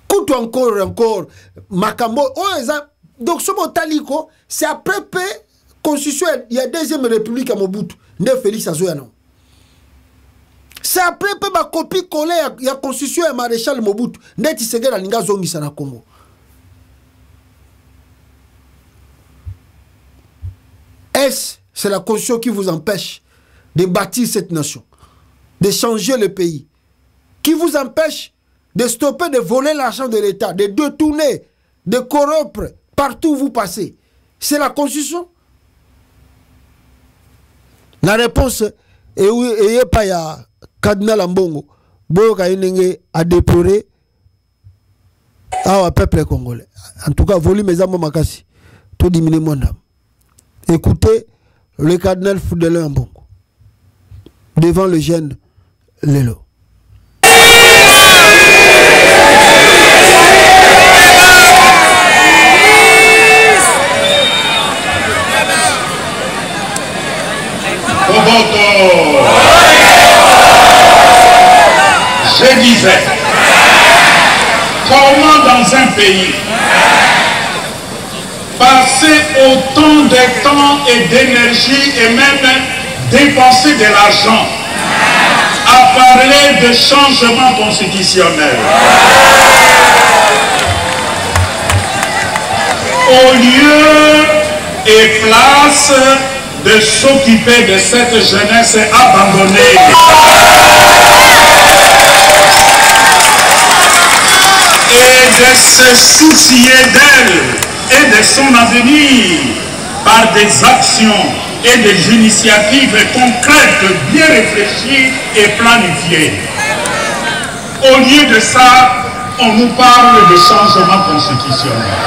Coûte encore, Makambo. Oh, donc ce mot taliko, c'est après paix constitutionnel. Il y a deuxième république à Mobutu. Ne Félix Azoyano. C'est après peu ma copie collée il y a constitution et maréchal Mobutu. Net Tshisekedi alinga zongisa na Congo. C'est la constitution qui vous empêche de bâtir cette nation, de changer le pays, qui vous empêche de stopper de voler l'argent de l'État, de détourner, de corrompre partout où vous passez. C'est la constitution. La réponse est pas ya Cardinal Ambongo, Boyoka Inenge a déploré au peuple congolais. En tout cas, volume mes âmes makasi, tout diminuer mon âme. Écoutez le Cardinal Foudelin Ambongo devant le jeune Lelo. Moboto. Je disais, comment dans un pays passer autant de temps et d'énergie et même dépenser de l'argent à parler de changement constitutionnel au lieu et place de s'occuper de cette jeunesse abandonnée et de se soucier d'elle et de son avenir par des actions et des initiatives concrètes bien réfléchies et planifiées. Au lieu de ça, on nous parle de changement constitutionnel.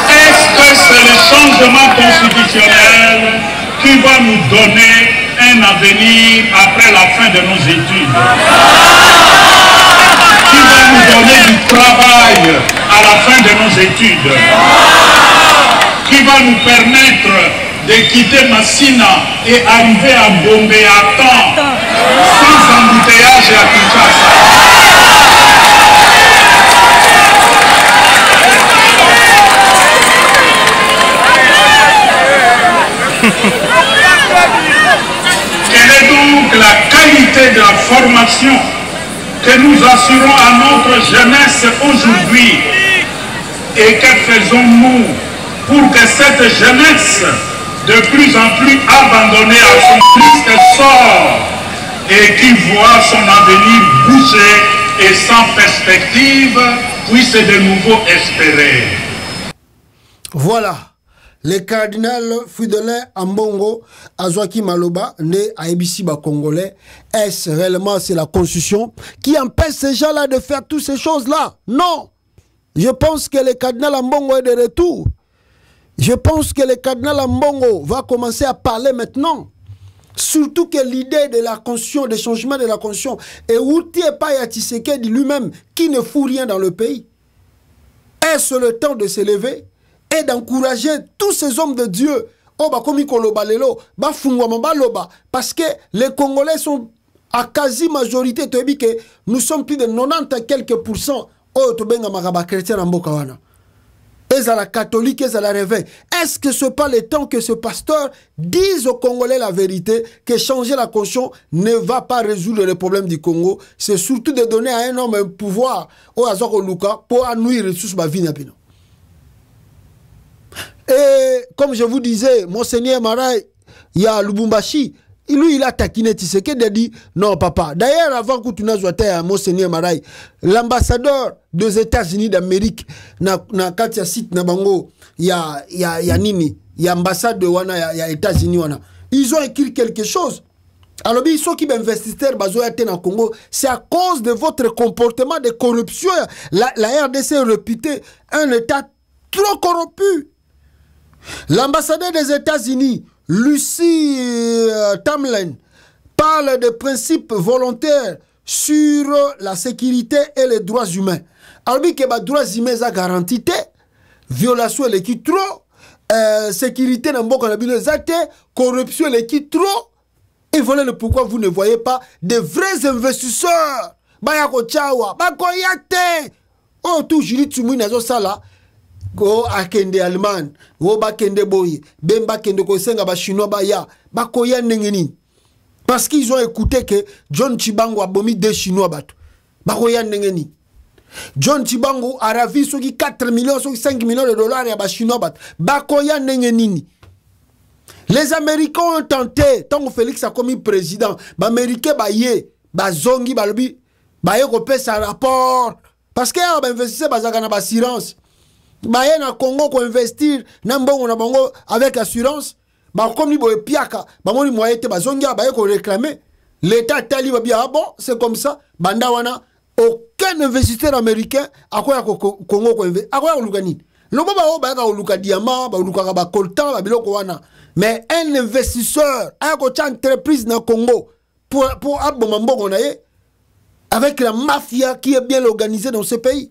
Est-ce que c'est le changement constitutionnel qui va nous donner un avenir après la fin de nos études? Qui va nous donner du travail à la fin de nos études? Qui va nous permettre de quitter Massina et arriver à Gombe à temps, sans embouteillage et à Kinshasa? Quelle est donc la qualité de la formation que nous assurons à notre jeunesse aujourd'hui? Et que faisons-nous pour que cette jeunesse, de plus en plus abandonnée à son triste sort et qui voit son avenir bouché et sans perspective, puisse de nouveau espérer? Voilà. Le cardinal Fridolin Ambongo Azwaki Maloba, né à Ebisiba Congolais, est-ce réellement c'est la constitution qui empêche ces gens-là de faire toutes ces choses-là? Non. Je pense que le cardinal Ambongo est de retour. Je pense que le cardinal Ambongo va commencer à parler maintenant. Surtout que l'idée de la constitution, des changements de la constitution, est outil et pas Tshisekedi lui-même qui ne fout rien dans le pays. Est-ce le temps de se lever et d'encourager tous ces hommes de Dieu parce que les Congolais sont à quasi majorité, nous sommes plus de 90 et quelques pourcents chrétiens en Bokawana. Et à la catholique, et à la réveil. Est-ce que ce n'est pas le temps que ce pasteur dise aux Congolais la vérité, que changer la constitution ne va pas résoudre les problèmes du Congo? C'est surtout de donner à un homme un pouvoir au Azor Luka pour annuire les ressources de la vie. Et comme je vous disais, Monseigneur Marai, il y a Lubumbashi, lui il a taquiné Tshisekedi, il a dit non papa. D'ailleurs, avant que tu n'as à Monseigneur Marai, l'ambassadeur des États-Unis d'Amérique, na katia site na bango, il y a Nini, il y a ambassade de Wana, il y a États-Unis Wana. Ils ont écrit quelque chose. Alors, ceux qui investissent dans le Congo, c'est à cause de votre comportement de corruption. La RDC est réputée un État trop corrompu. L'ambassadeur des États-Unis, Lucie Tamlin, parle de principes volontaires sur la sécurité et les droits humains. Alors, que les droits humains sont garantis, violation est qui trop, sécurité dans le corruption est qui trop. Et voilà le pourquoi vous ne voyez pas de vrais investisseurs. Bayako Chawa, Bakoyate. Oh, tout Julie Tsumui Nazo Sala. Go akende Allemagne, go bakende boy, bemba kende ko senga ba chinois ba ya, ba koya nengeni. Parce qu'ils ont écouté que John Chibango a bomi des chinois batu. Ba koya nengeni. John Chibango a ravi soki 4 millions, soki 5 millions de dollars ya ba chinois batu. Ba koya nengeni. Les Américains ont tenté, tant que Félix a commis président, ba Américains ba yé, ba zongi ba lobi, ba yé ko paie sa rapport. Parce que ba investisseur ba zaka na ba assurance. Baye na Congo ko investir na mbongo na bango avec assurance ba comme ni boye piaka ba moni moyen te ba zongia baye ko réclamer l'état tali ba bien ah bon c'est comme ça banda wana aucun investisseur américain akoya ko Congo ko investir akoya ko lukani lobo ba o ba ka luka diamant ba luka ba coltan ba biloko wana mais un investisseur a ko cha entreprise na Congo pour aboma mbongo na ye avec la mafia qui est bien organisée dans ce pays.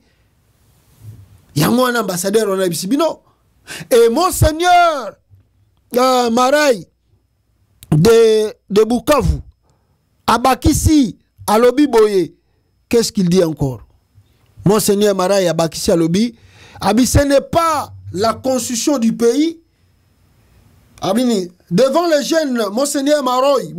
Il y a un ambassadeur en Abissibino. Et Monseigneur Marai, de Bukavu, Abakissi, Alobi Boye, qu'est-ce qu'il dit encore? Monseigneur Maraï Abakissi Alobi, ce n'est pas la constitution du pays. Devant les jeunes, Monseigneur Maroy,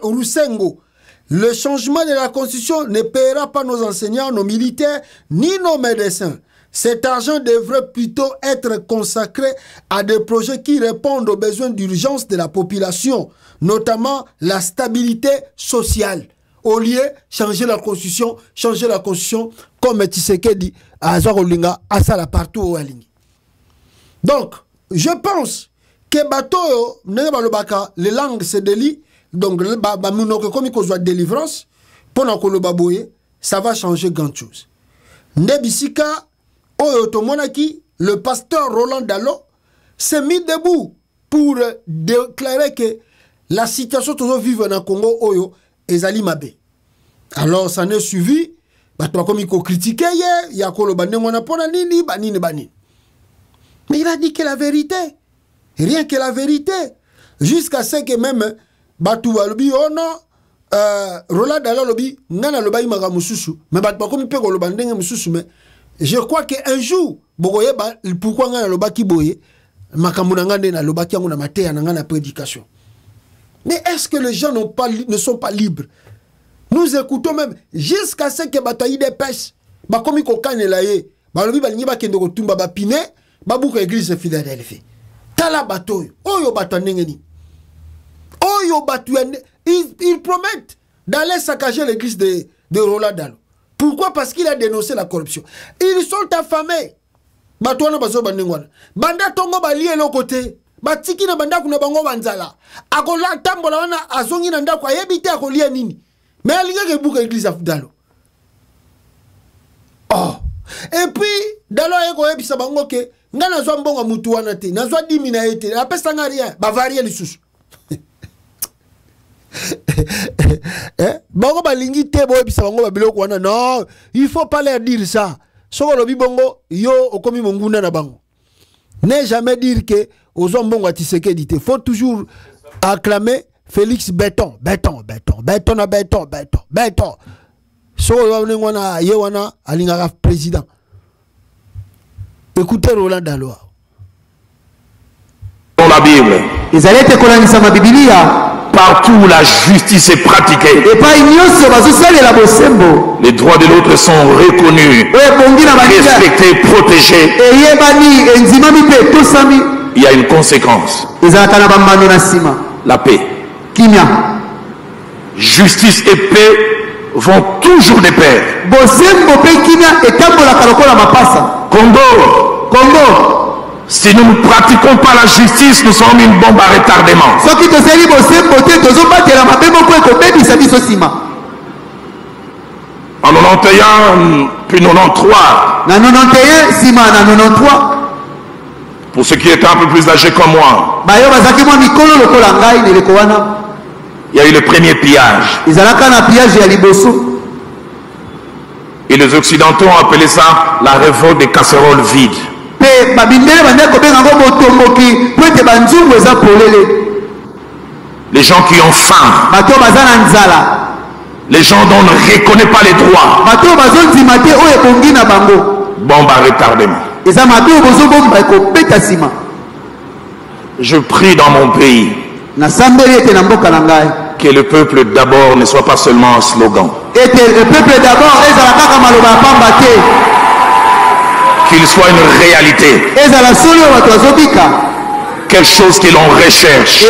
Roussengo, le changement de la constitution ne paiera pas nos enseignants, nos militaires, ni nos médecins. Cet argent devrait plutôt être consacré à des projets qui répondent aux besoins d'urgence de la population, notamment la stabilité sociale. Au lieu de changer la constitution comme Tshisekedi à Azarolinga, à Sala partout au Alingi. Donc, je pense que bateau, les langues se délient, donc, comme il y a délivrance, pendant que le baboye, ça va changer grand chose. Nebisika, le pasteur Roland Dalo s'est mis debout pour déclarer que la situation toujours vive dans le Congo Oyo et Zali Mabe. Alors ça n'est suivi, comme il a critiqué hier, il y a mais il a dit que la vérité, rien que la vérité, jusqu'à ce que même Batou Walobi, oh non, Roland Dalo Lobi, Nana Loba Imaga Mususu, mais Batou Pego Lobandeng Mususu, mais je crois qu'un jour, pourquoi on a le baki boye, le baki a une prédication. Mais est-ce que les gens ne sont pas libres? Nous écoutons même jusqu'à ce que bataille des pêches, comme il y a là, l'église Philadelphie. Tala bateau, oyo batanengeni. Oyo batuende, ils promettent d'aller saccager l'église de Roland Dalo. Pourquoi? Parce qu'il a dénoncé la corruption. Ils sont affamés. Batouana bazo bandengwana. Banda tongo bali elo côté. Batiki na banda kuna bango banzala. Akola tambola wana azongi na ndako ayebite akolia nini. Mais alinga ke buka église afdalo. Oh. Et puis Dalo eko yebisa bango ke ngana zwa mbongo mutu wana te. Na zwa 10 mina ete. Apesa nga rien. Ba varier lisusu. Non, il faut pas leur dire ça. Ne jamais dire que aux hommes bon il faut toujours acclamer Félix béton. Président. Écoutez Roland Dalo. Dans la Bible. Partout où la justice est pratiquée, les droits de l'autre sont reconnus, respectés, protégés. Il y a une conséquence. La paix. Justice et paix vont toujours de pair. Congo. Si nous ne pratiquons pas la justice, nous sommes une bombe à retardement. En 91, puis 93. Pour ceux qui étaient un peu plus âgés comme moi, il y a eu le premier pillage. Et les Occidentaux ont appelé ça la révolte des casseroles vides. Les gens qui ont faim, les gens dont on ne reconnaît pas les droits, bombe à retardement. Je prie dans mon pays que le peuple d'abord ne soit pas seulement un slogan, qu'il soit une réalité, quelque chose que l'on recherche.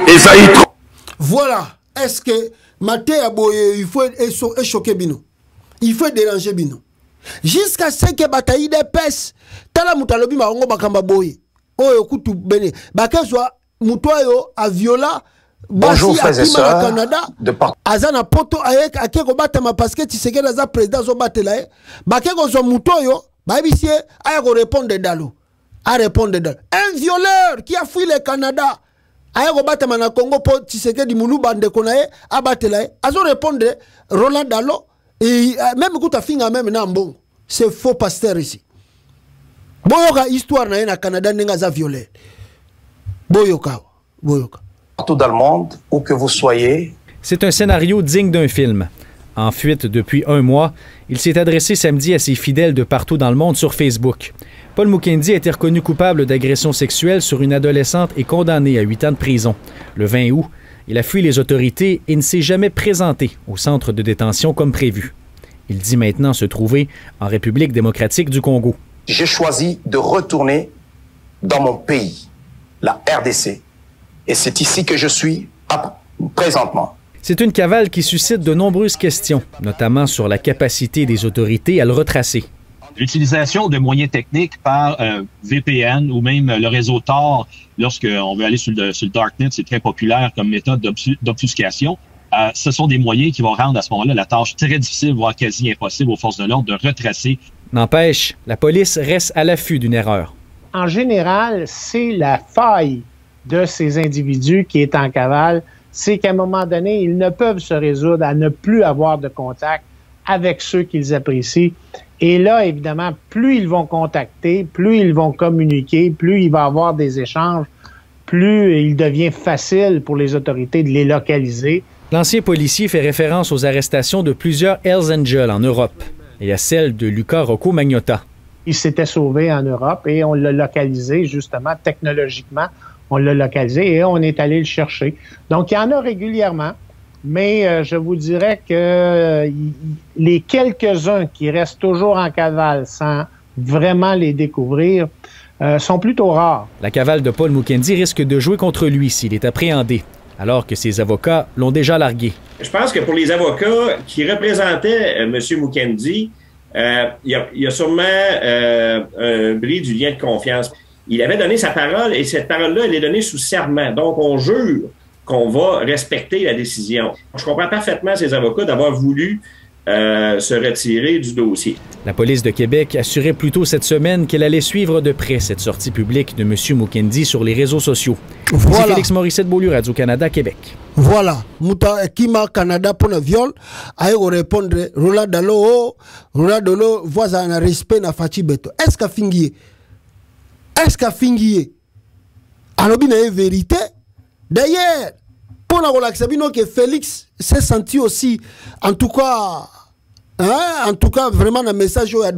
Esaïe 3. Voilà. Est-ce que Maté Aboye, il faut choquer Bino, il faut déranger Bino jusqu'à ce que bataille des pèses tala mutalobi maongo bakamba boye oyo kutu bene bakezwa mutoyo a viola. Bonjour frères et sœurs de part. Azana poto ayek akeko batama parce que Tshisekedi aza président zo batela e bakeko zo mutoyo babisie ayako répondre Dalo a répondre Dalo un violeur qui a fui le Canada ayako batama na Congo po Tshisekedi mulu bande konae a batela e azo répondre Roland Dalo et même kuta finga même na mbongo c'est faux pasteur ici boyoka histoire na Canada nenga za violeur Boyoka. Partout dans le monde, où que vous soyez. C'est un scénario digne d'un film. En fuite depuis 1 mois, il s'est adressé samedi à ses fidèles de partout dans le monde sur Facebook. Paul Mukendi a été reconnu coupable d'agression sexuelle sur une adolescente et condamné à 8 ans de prison. Le 20 août, il a fui les autorités et ne s'est jamais présenté au centre de détention comme prévu. Il dit maintenant se trouver en République démocratique du Congo. J'ai choisi de retourner dans mon pays, la RDC. Et c'est ici que je suis présentement. C'est une cavale qui suscite de nombreuses questions, notamment sur la capacité des autorités à le retracer. L'utilisation de moyens techniques par VPN ou même le réseau Tor, lorsqu'on veut aller sur le Darknet, c'est très populaire comme méthode d'obfuscation. Ce sont des moyens qui vont rendre à ce moment-là la tâche très difficile, voire quasi impossible aux forces de l'ordre de retracer. N'empêche, la police reste à l'affût d'une erreur. En général, c'est la faille de ces individus qui est en cavale, c'est qu'à un moment donné, ils ne peuvent se résoudre à ne plus avoir de contact avec ceux qu'ils apprécient. Et là, évidemment, plus ils vont contacter, plus ils vont communiquer, plus il va y avoir des échanges, plus il devient facile pour les autorités de les localiser. L'ancien policier fait référence aux arrestations de plusieurs Hells Angels en Europe et à celle de Luca Rocco Magnotta. Il s'était sauvé en Europe et on l'a localisé, justement, technologiquement. On l'a localisé et on est allé le chercher. Donc, il y en a régulièrement, mais je vous dirais que les quelques-uns qui restent toujours en cavale sans vraiment les découvrir sont plutôt rares. La cavale de Paul Mukendi risque de jouer contre lui s'il est appréhendé, alors que ses avocats l'ont déjà largué. Je pense que pour les avocats qui représentaient M. Mukendi, il y a sûrement un bris du lien de confiance. Il avait donné sa parole et cette parole-là, elle est donnée sous serment. Donc, on jure qu'on va respecter la décision. Je comprends parfaitement ces avocats d'avoir voulu se retirer du dossier. La police de Québec assurait plus tôt cette semaine qu'elle allait suivre de près cette sortie publique de M. Mukendi sur les réseaux sociaux. Voilà. C'est Félix Morissette-Beaulieu, Radio-Canada, Québec. Voilà. Mouta Kima Canada pour le viol. Aïe répondre Roland Dalo, voit un respect na Fachi Beto. Est-ce qu'à Fingier? Est-ce qu'à Fingier? Alors, il y a une vérité. D'ailleurs, pour la relaxer, que Félix s'est senti aussi, en tout cas, vraiment, un message où il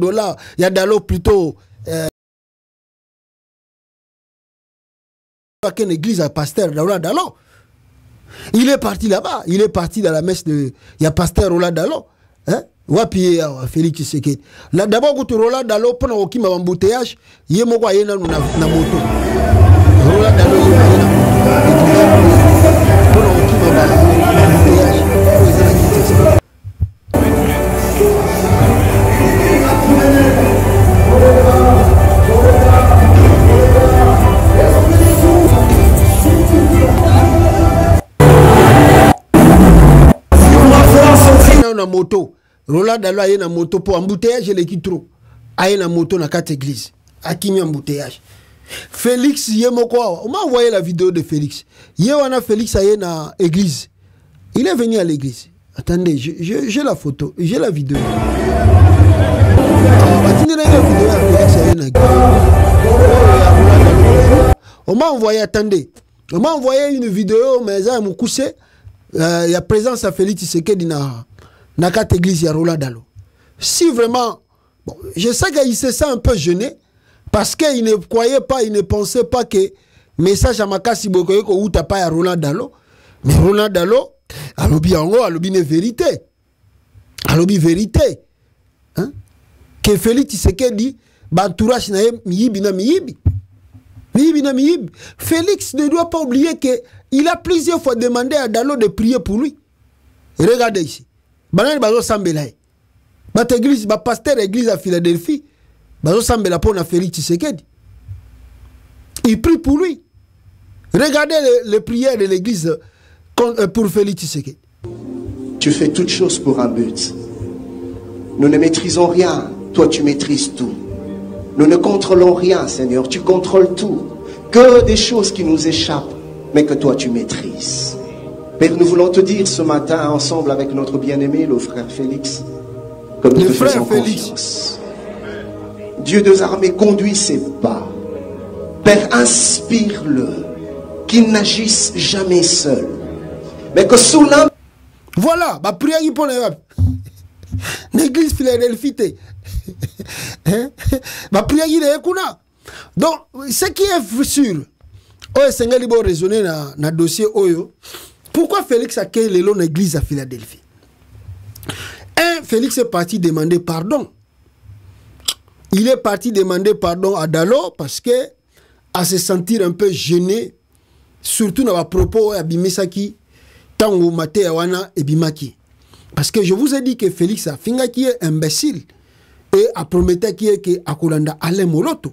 y a Dalo plutôt. Une église à pasteur Roland Dalo. Il est parti là-bas. Il est parti dans la messe de. Il y a pasteur Roland Dalo. Hein? Wapi Félix Tshisekedi. Là d'abord quand Roland Dalo pendant au kima embouteillage, yé moko ayena na moto. Roland Dalo yé pendant au kima embouteillage. na moto Roland Dalo aye na moto pour embouteillage eleki trop aye na moto na quatre église akimi embouteillage. Félix yemoko on m'a envoyé la vidéo de Félix yewana Félix aye na église, il est venu à l'église. Attendez, j'ai la photo, j'ai la vidéo. On m'a envoyé, attendez, on m'a envoyé une vidéo mais ça m'a couché. Il y a présence à Félix Tshisekedi na quatre églises ya Roland Dalo. Si vraiment, bon, je sais qu'il se sent un peu gêné parce qu'il ne croyait pas, il ne pensait pas que message à Makasi Bokoyeko ou t'as pas ya Roland Dalo, mais Roland Dalo alobi ango alobi ne vérité, alobi vérité, hein? Que Félix Tshisekedi bantourage na miyibi na miyibi. Félix ne doit pas oublier qu'il a plusieurs fois demandé à Dalo de prier pour lui. Regardez ici. Banani bazo sambela. Bat église, ba pasteur église à Philadelphie, bazo sambela pour na Félix Tshisekedi. Il prie pour lui. Regardez les prières de l'église pour Félix Tshisekedi. Tu fais toutes choses pour un but. Nous ne maîtrisons rien, toi tu maîtrises tout. Nous ne contrôlons rien, Seigneur, tu contrôles tout. Que des choses qui nous échappent, mais que toi tu maîtrises. Père, nous voulons te dire ce matin, ensemble avec notre bien-aimé, le frère Félix, que nous te faisons confiance. Dieu des armées, conduit ses pas. Père, inspire-le. qu'il n'agisse jamais seul. Mais que sous l'âme... Voilà, ma prière pour l'église Philadelphie. Ma prière est kuna. Donc, ce qui est sûr, c'est que vous raisonner dans le dossier Oyo. Pourquoi Félix a créé l'église à Philadelphie? Félix est parti demander pardon. Il est parti demander pardon à Dalo parce que à se sentir un peu gêné, surtout dans les propos à Bimisaki, Tango Mate Awana et Bimaki. Parce que je vous ai dit que Félix a finga qui est imbécile et a promis qui est que Akolanda allait moloto.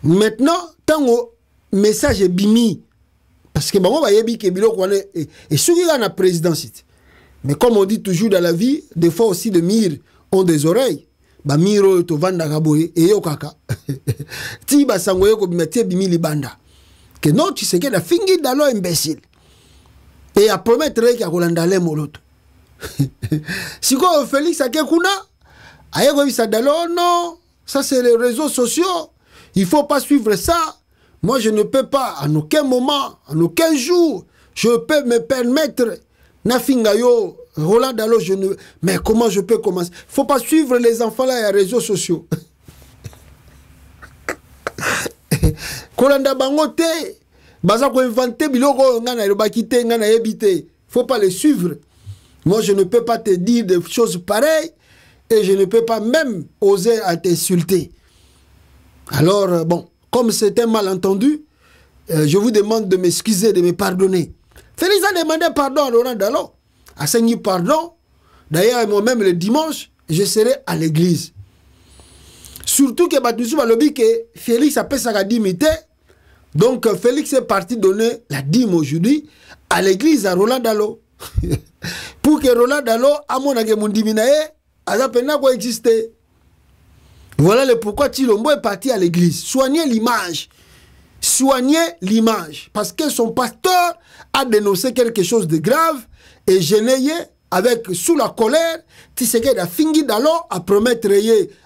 Maintenant, Tango message est bimi parce que bon, on va y aller que Bilo connaît et ceux qui ont la présidence. Mais comme on dit toujours dans la vie, des fois aussi de mire ont des oreilles. Ba miro to vanda kaboye et yo kaka. Ti ba sangoye ko bimetie bimi libanda. Que non, tu sais que la fingi dalo imbécile. Et à promettre qu'il y a Kolandale moloto. Si quoi Félix a kuna, aye ko bisa dalo non, ça c'est les réseaux sociaux. Il faut pas suivre ça. Moi je ne peux pas en aucun moment, en aucun jour, je peux me permettre Nafingayo, Roland Dalo, je ne... Mais comment je peux commencer? Il ne faut pas suivre les enfants là et les réseaux sociaux. Kolanda bangote, baza ko inventer biloko ngana bakite ngana ebite. Il ne faut pas les suivre. Moi je ne peux pas te dire des choses pareilles et je ne peux pas même oser à t'insulter. Alors bon, comme c'est un malentendu, je vous demande de m'excuser, de me pardonner. Félix a demandé pardon à Laurent Dalo, a saigné pardon. D'ailleurs, moi-même, le dimanche, je serai à l'église. Surtout que Batoussou a lobby que Félix a payé sa dîme. Donc, Félix est parti donner la dîme aujourd'hui à l'église à Roland Dalo. Pour que Roland Dalo, à mon avis, mon dîme, a la peine quoi exister. Voilà le pourquoi Tilombo est parti à l'église. Soignez l'image. Soigner l'image. Parce que son pasteur a dénoncé quelque chose de grave et gêné avec sous la colère. Tshisekedi a fingi Dalo à promettre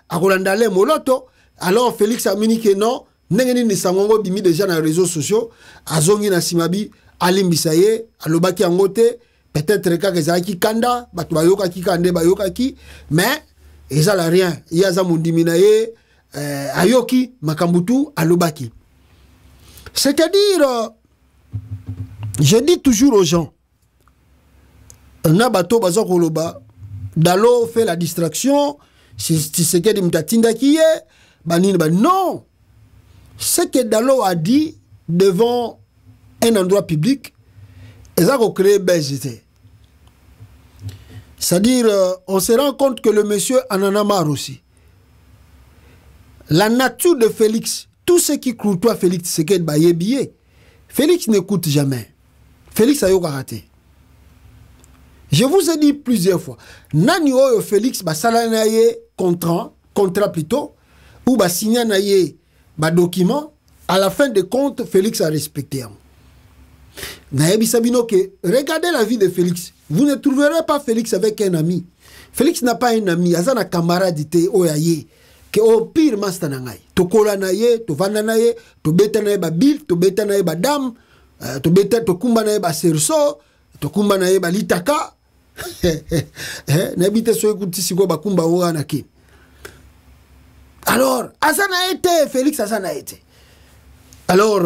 à Rolandale Moloto. Alors Félix a dit que non. N'engeni ni sangongo bimi déjà dans les réseaux sociaux. Azongi na simabi alimbisaye alobaki angote peut-être que zaki kanda batu bayoka ki kande bayoka ki mais ça n'a rien. Il y a zamundiminaye ayoki makambutu alobaki. C'est-à-dire, je dis toujours aux gens, Nabato Bazokoloba, Dalo fait la distraction, si c'est que Mtatinda qui est, non. Ce que Dalo a dit devant un endroit public, ils ont créé BST. C'est-à-dire, on se rend compte que le monsieur en a marre aussi. La nature de Félix, tout ce qui courtoie Félix Tshisekedi baye billet. Félix n'écoute jamais. Félix a eu raté. Je vous ai dit plusieurs fois. Nani oyo Félix basala naye contrat plutôt ou ba signa naye ba document. À la fin de compte, Félix a respecté. Nayebi Sabino que regardez la vie de Félix. Vous ne trouverez pas Félix avec un ami. Félix n'a pas un ami. Azana camarade ite oyaye. Que au pire master nangai to kola na ye to vanda na ye to beta na ye ba bil to beta na ye ba dam to beta to kumba na ye ba serso to kumba na ye ba litaka na bita so ekuti siko ba kumba ora na ki. Alors asana été Félix asana été. Alors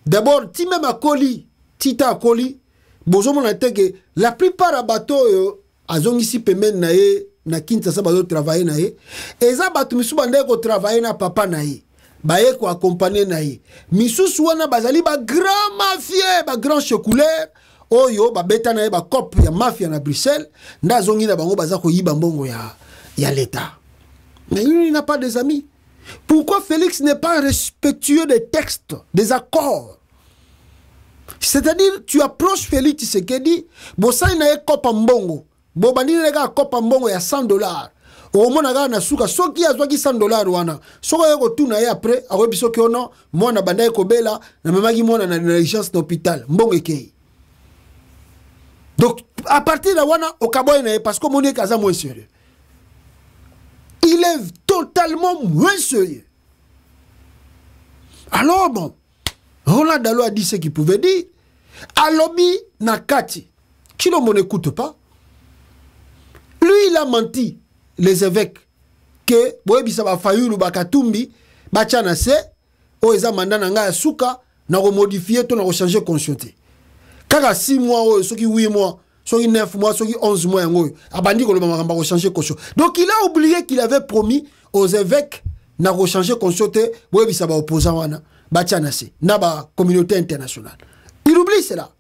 d'abord ti même akoli tita akoli bozo mona te que la plupart à bateau azongi si pemen na ye na Kinshasa bazo travailler na ye eza batu misu bande ko travailler na papa na ye baye ko accompagner na ye misusu wana bazali ba grand mafia ba grand chocolat oyo ba beta na ye ba cop ya mafia na Bruxelles nda zongi na bango baza ko yiba mbongo ya l'état. Mais il n'a pas des amis. Pourquoi Félix n'est pas respectueux des textes, des accords? C'est-à-dire tu approches Félix Tshisekedi bosa na ye cop mbongo bobani nega kopa mbongo ya $100 au mona ga na suka soki azwaki $100 wana soko yeko tuna ye après akobi soki ono mona banda ko bela na memaki mona na urgence d'hôpital mbongo ekei. Donc à partir de wana okaboy na parce que moni kaza moins sérieux. Il est totalement moins sérieux. Alors bon, Roland Dalo a dit ce qu'il pouvait dire. Alobi Nakati. Chilombo n'écoute pas. Lui, il a menti. Les évêques. Que, Boebisa Fayulu Bakatumbi, Bachanase, Oeza Mandananga Suka, n'a remodifié, n'a rechangé conscience. Car 6 mois, ceux qui 8 mois, ceux qui 9 mois, ceux qui 11 mois, Abandi ko le mama va changer conscience. Donc il a oublié qu'il avait promis aux évêques n'a rechangé conscience, Boebisa ba opposant wana, Bachanase, na ba communauté internationale. Il oublie cela.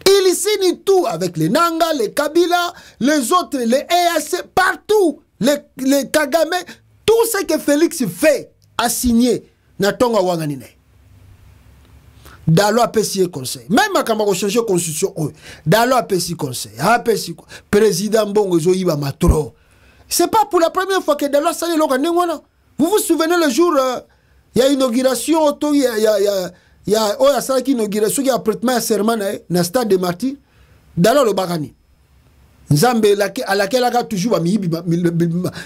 Il signe tout avec les Nanga, les Kabila, les autres, les EAC, partout. Les Kagame, tout ce que Félix fait a signé. Natonga Wanganine. Dalo a payé conseil. Même quand on a changé la constitution, Dalo a payé conseil. Président Bongo Zoïba Matro. C'est pas pour la première fois que Dalo a sali l'Oganengwana. Vous vous souvenez le jour, il y a inauguration, il y a ça qui inauguration, il y a prêtement à serment dans le stade de Martyrs. Dalo le Bagani. Nzambe à laquelle a toujours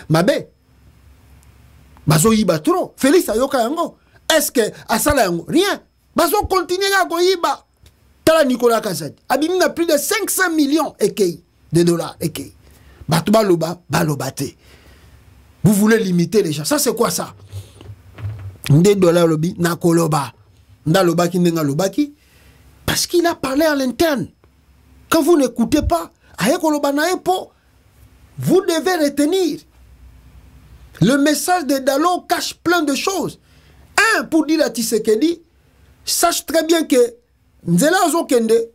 mabe. Bazo yiba trop. Félix ayoka yango. Est-ce que asala yango? Rien. Bazo continue à goyiba. Tala Nicolas Kazadi. Abimi na plus de 500 millions de dollars. Batouba loba, balobate. Vous voulez limiter les gens. Ça c'est quoi ça? Des dollars lobi, na koloba. Nda lobaki nenga lobaki. Parce qu'il a parlé à l'interne. Quand vous n'écoutez pas, vous devez retenir. Le message de Dalo cache plein de choses. Un, pour dire à Tshisekedi, sache très bien que Nzela Zokende,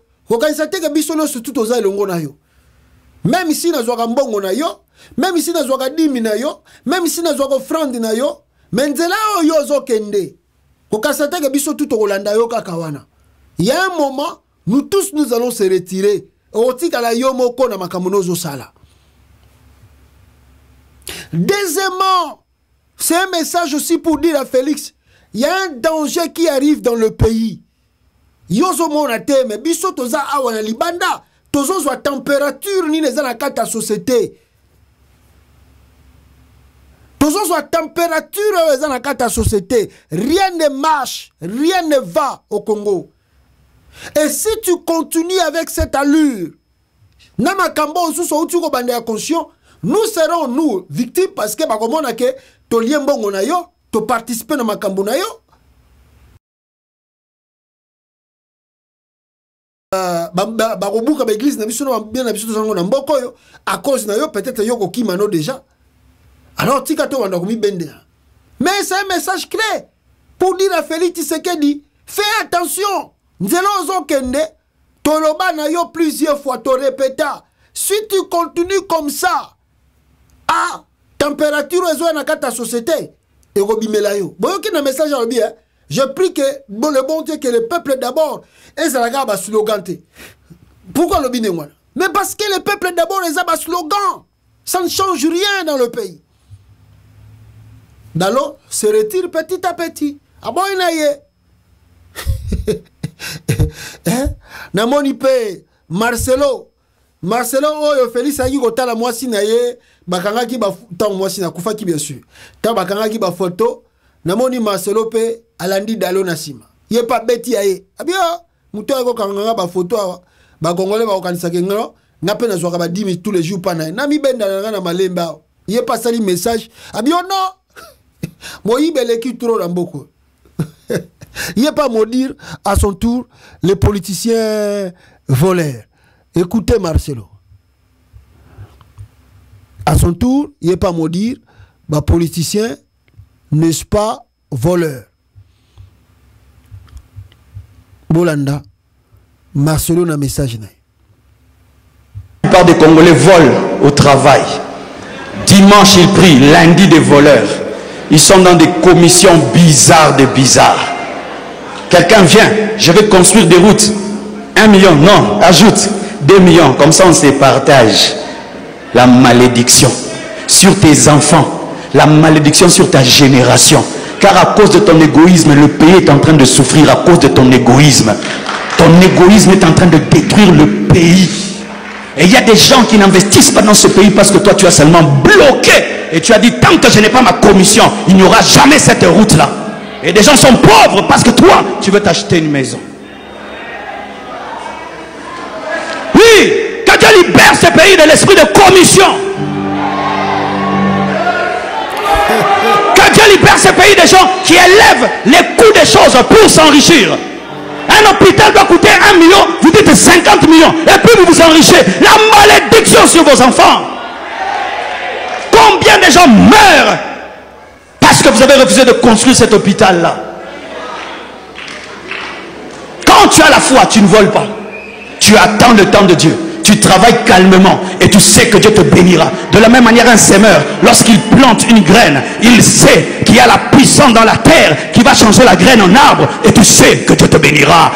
même ici, na zoga mbongo na yo, même ici, na zoga dimi na yo, même ici, na zoga offrande na yo, mais Nzela yo Zokende, kokasateke biso tout au Rolanda yo kakawana. Il y a un moment, nous tous nous allons se retirer. Deuxièmement, c'est un message aussi pour dire à Félix, il y a un danger qui arrive dans le pays. Yozo monate, mais biso toza awana libanda, tozo zwa température ni neza na kata société. Tozo zwa température neza na kata société. Rien ne marche, rien ne va au Congo. Et si tu continues avec cette allure, nous serons, nous, victimes parce que tu lien bon na yo, tu participes dans makambo na yo. Barobuka ba église na biso na bien na biso zango na mboko yo, à cause na yo peut-être yo ko kimano déjà. Alors tika to wanda komi bende. Mais c'est un message clé pour dire à Félix Tshisekedi, fais attention. Nzelo kende, toloba na yo plusieurs fois, to répéta. Si tu continues comme ça, à température raison na ta société, et robimela yo. Bon, qui n'a message à bien. Je prie que bon, le bon Dieu, que le peuple d'abord, et ça la slogan. Pourquoi le bine moi? Mais parce que le peuple d'abord, les a slogan. Ça ne change rien dans le pays. Dalo se retire petit à petit. Ah bon, il y a namoni pe Marcelo oyo Félix ayi kotala mwasi na ye bakangaki ba tant mwasi na kufaki bien sûr tant bakangaki ba photo namoni Marcelo pe alandi Dalo na sima ye pa beti aye abia muto ako kanganga ba photo ba kongole ba okanisa ke ngalo ngape na zwaka ba 10 000 tous les jours pa na mi benda na malemba ye pa sali message abia non moyibele ki trop ramboko. Il n'est pas maudire à son tour les politiciens voleurs. Écoutez Marcelo. À son tour, il n'est pas maudire les politiciens, n'est-ce pas, voleurs. Bolanda, Marcelo n'a message. La plupart des Congolais volent au travail. Dimanche, ils prient, lundi, des voleurs. Ils sont dans des commissions bizarres de bizarres. Quelqu'un vient, je vais construire des routes. 1 million, non, ajoute 2 millions. Comme ça, on se partage. La malédiction sur tes enfants. La malédiction sur ta génération. Car à cause de ton égoïsme, le pays est en train de souffrir à cause de ton égoïsme. Ton égoïsme est en train de détruire le pays. Et il y a des gens qui n'investissent pas dans ce pays parce que toi, tu as seulement bloqué. Et tu as dit, tant que je n'ai pas ma commission, il n'y aura jamais cette route-là. Et des gens sont pauvres parce que toi, tu veux t'acheter une maison. Oui, que Dieu libère ce pays de l'esprit de commission. Que Dieu libère ce pays des gens qui élèvent les coûts des choses pour s'enrichir. Un hôpital doit coûter 1 million, vous dites 50 millions, et puis vous vous enrichissez. La malédiction sur vos enfants. Combien de gens meurent parce que vous avez refusé de construire cet hôpital-là? Quand tu as la foi, tu ne voles pas. Tu attends le temps de Dieu. Tu travailles calmement et tu sais que Dieu te bénira. De la même manière, un semeur, lorsqu'il plante une graine, il sait qu'il y a la puissance dans la terre qui va changer la graine en arbre et tu sais que Dieu te bénira.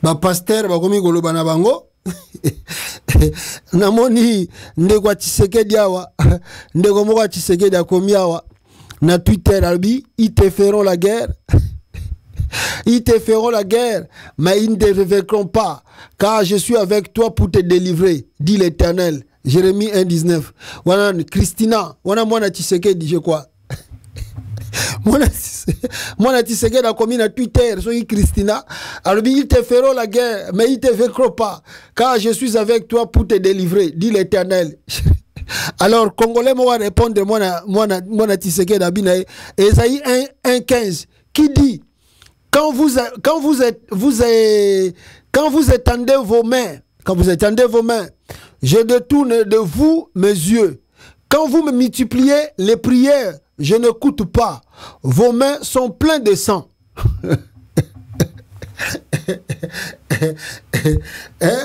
Ba pasteur ba komi koloba na bango namoni ndeko Tshisekedi awa ndeko moko Tshisekedi akomi awa na Twitter albi ils te feront la guerre. Ils te feront la guerre, mais ils ne te vaincront pas, car je suis avec toi pour te délivrer, dit l'Éternel. Jérémie 1,19. Voilà, Christina, voilà, moi, Tshisekedi, je crois. Moi, Tshisekedi a commis na Twitter, sur Christina. Alors, ils te feront la guerre, mais ils ne te vaincront pas, car je suis avec toi pour te délivrer, dit l'Éternel. Alors, Congolais, moi, répondre, moi, Tshisekedi, Esaïe 1,15, qui dit, quand vous étendez vos mains, je détourne de vous mes yeux. Quand vous me multipliez les prières, je n'écoute pas. Vos mains sont pleines de sang.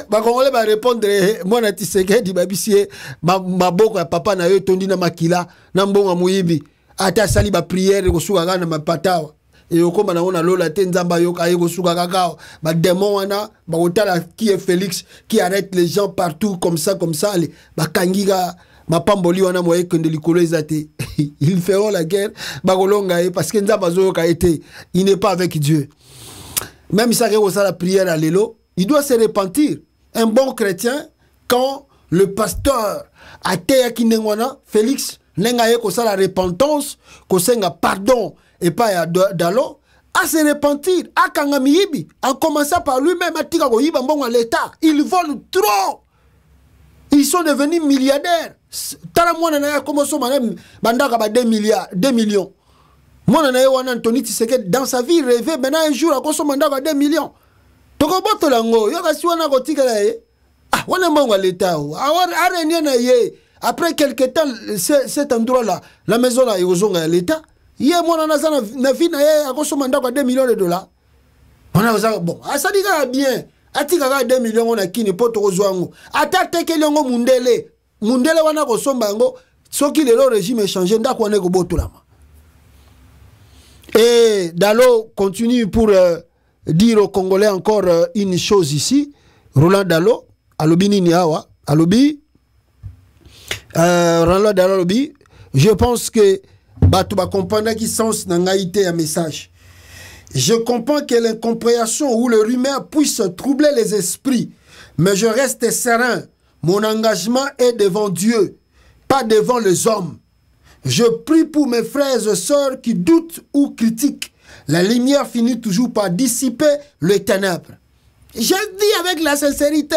Bakongole ba répondre moi na Tshisekedi babisie maboko ya papa na yo tondi na makila na mbonga muyibi ata sali ba prière ko suka kana mapatawa. Et au combat on a lola tenzamba yo kaye ko suka kakao ba démon wana ba otala qui est Félix qui arrête les gens partout comme ça les ba kangiga mapamboli wana moye kende likolo ezate ils feront la guerre ba kolonga parce que nzamba zo ka été il n'est pas avec Dieu. Même si ça la prière à l'élo, il doit se repentir. Un bon chrétien, quand le pasteur a été kinengwana Félix nengaye ko ça la repentance, ko senga pardon et pas d'alo, à se repentir, à kangamiyibi, en commençant par lui-même à tika ko yiba mbongo à l'État. Ils volent trop. Ils sont devenus milliardaires. Tala mwana na ya komoso manem bandaka ba 2 millions. Moi, Anthony Tshisekedi, dans sa vie, rêvait maintenant un jour à consommer 2 millions. Donc, on va lango, après quelques temps, cet endroit-là, la maison là, il à l'État. Hier, moi, on a vu à consommer 2 millions de dollars. On a bon, ça dit bien. Atika 2 millions, on a qui ne peut pas jouer. Attaque que l'on mundele. Mundele, on a consommé, ce qui est le régime changé, on a tout là. Et Dalo continue pour dire aux Congolais encore une chose ici. Roland Dalo, alobi nini awa, alobi, Roland Dalo alobi, je pense que batu ba comprendre qui sens n'angaïté un message. Je comprends que l'incompréhension ou le rumeur puisse troubler les esprits, mais je reste serein. Mon engagement est devant Dieu, pas devant les hommes. Je prie pour mes frères et sœurs qui doutent ou critiquent. La lumière finit toujours par dissiper les ténèbres. Je dis avec la sincérité,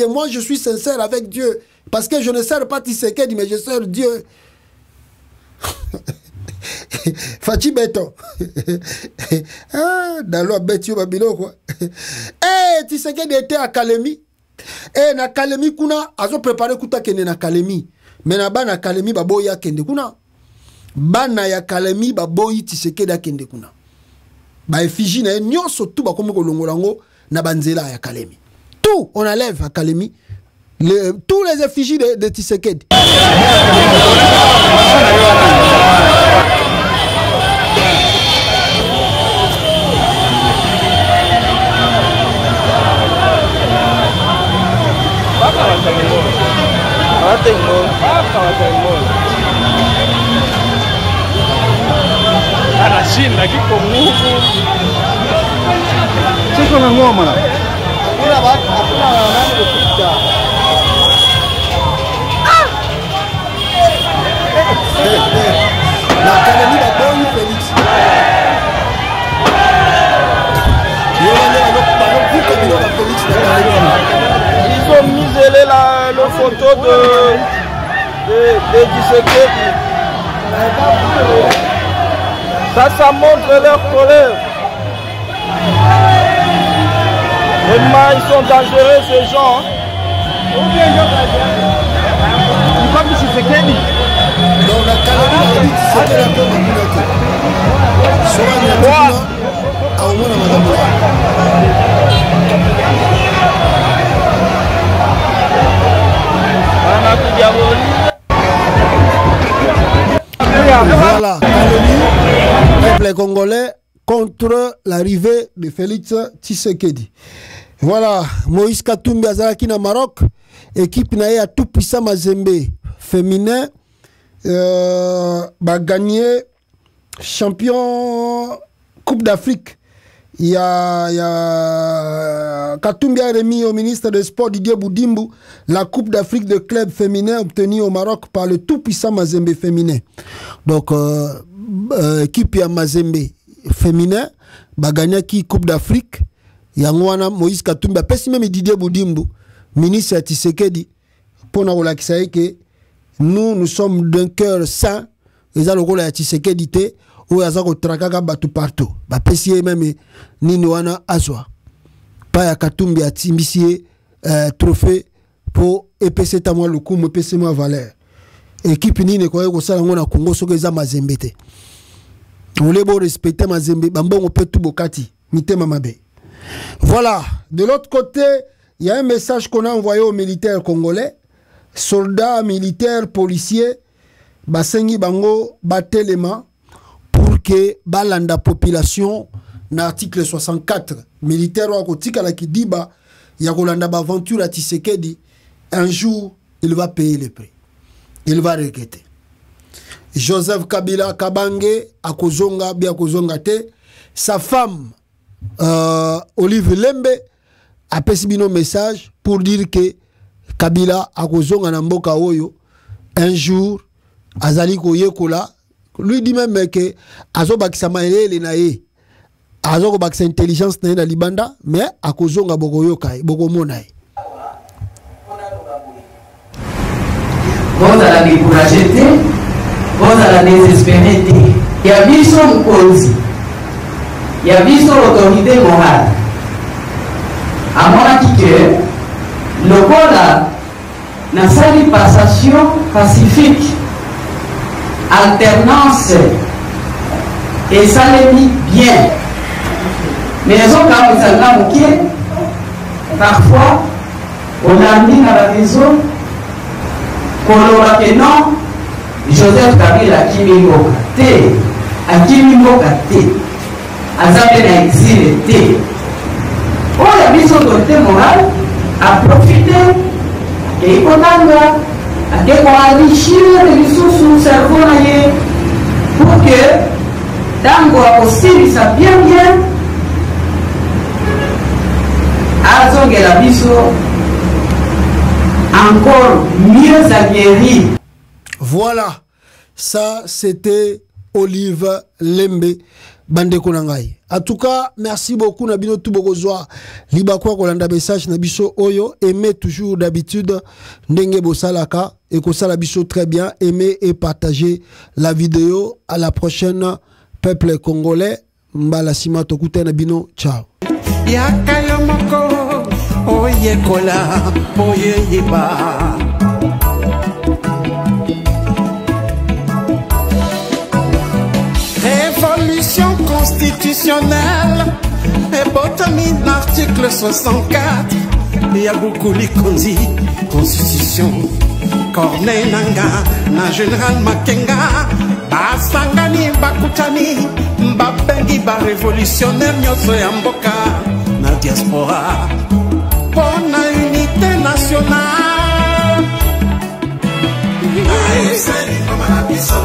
moi je suis sincère avec Dieu. Parce que je ne sers pas Tshisekedi, mais je sers Dieu. Fati Beto. Dans l'eau, Betio Babilo, quoi. Eh, Tshisekedi était à Kalemi. Et na Kalemi kuna azo préparé kuta kende na Kalemi. Mais na bana Kalemi baboya kende kuna. Bana ya Kalemi baboyi Tshisekedi kende kuna. Ba effigie na nyonso tout ba komi ko longolango na banzela ya Kalemi. Tout on enlève à Kalemi. Tous les effigies de Tshisekedi. Anashinda kiko nguvu. Siko na ngoma na. Ila bado hakuna nani kupita. photo de Tshisekedi. Ça montre leur colère. Vraiment, ils sont dangereux ces gens. Voilà, peuple congolais contre l'arrivée de Félix Tshisekedi. Voilà, Moïse Katumbi azalaki na Maroc, équipe na ya tout puissant Mazembe féminin gagné champion Coupe d'Afrique. Il y a Katumbi a remis au ministre des Sports Didier Boudimbu la Coupe d'Afrique de club féminin obtenue au Maroc par le tout-puissant Mazembe féminin. Donc, équipe ya Mazembe féminin, gagné qui Coupe d'Afrique. Il y a Moïse Katumbi, pesi même Didier Boudimbu, ministre Tshisekedi, pour nous relaxer que nous sommes d'un cœur saint, et ça le rôle de Tshisekedi te, ou ya zako trakaka batu partout. Ba pesi même nini wana azwa. Pa ya Katumbi atimbisi trophée pour EPC tamwa lukumu EPC ma valeur. Équipe nini ko yeko sala ngona Congo soke za Mazembe te. On les beau respecter Mazembe, bambongo pe tout bokati, mitema mabe. Voilà, de l'autre côté, il y a un message qu'on a envoyé aux militaires congolais, soldats, militaires, policiers, basengi bango batelema pour que balanda population l'article 64 militaire wa kotika la kidiba ya kolanda ba aventure à Tshisekedi, un jour il va payer le prix. Il va regretter. Joseph Kabila Kabange akozonga bien akozonga te, sa femme Olive Lembe a pesi bino message pour dire que Kabila akozonga na mboka oyo un jour azali koyekola, lui dit même que azobakisa maele na ye azobakisa intelligence na libanda, mais akozonga bokoyoka bokomona ye. Vous allez décourager, vous allez désespérer. Il y a vision cause, il y a vision autorité morale. À mon avis que le Gola n'a pas de passation pacifique, alternance, et ça le dit bien. Mais ils ont quand même parfois, on a mis à la maison. Koloba que non, Joseph Kabila Kimimboka te, a Kimimboka te, Azabe na exil te. Oh, la mise autorité morale a profité et Konanga a enrichir les ressources du cerveau pour que Tango a possible ça bien Azonge la mise encore mieux aguerri. Voilà, ça c'était Olive Lembe Bande Konangai. En tout cas, merci beaucoup Nabino Tubogozoa. Libakwa Kolanda message Nabiso Oyo. Aimez toujours d'habitude Ndenge Bosalaka et Kosala Biso très bien. Aimez et partagez la vidéo. À la prochaine, peuple congolais. Mbala Sima Tokute Nabino. Ciao. Oye kola, oye yeba. Révolution constitutionnelle, et botamine l'article 64. Yaboukuli Konzi, constitution. Corneille Nanga, na général Makenga. Basangani bakutani, babengi ba révolutionnaire nyoso ya mboka na diaspora. Pour la unité nationale. AFC Bingomanabiso,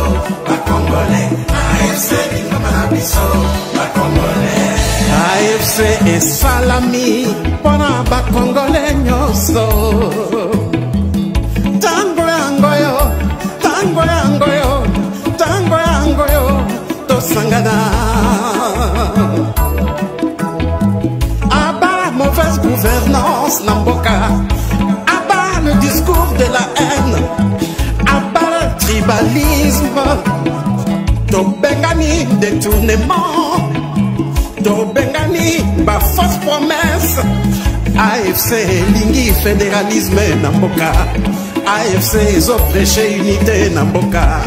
ba Congolais. AFC Bingomanabiso, ba Congolais. AFC et Salami, pour la ba Congolais nyoso. Tango yangoyo, tango yangoyo, tango yangoyo, tosangana. Mauvaise gouvernance Namboka, abat le discours fédéralisme, tobengani détournement, tobengani ba fausse promesse. AFC lingi fédéralisme na mboka, AFC ezo prêcher unité na mboka.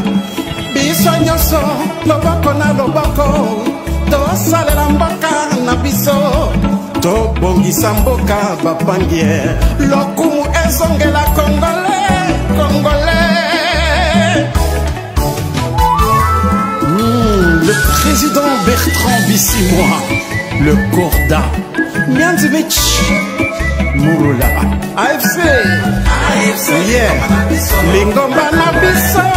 Biso nyonso loboko na loboko, tosalela mboka na biso, tobongisa mboka bapangiere, lokumu ezongela congolais, congolais. Le président Bertrand Bissimois, le Corda, Nyanzimich, Mouroula, AFC, yeah, Lingomba na biso.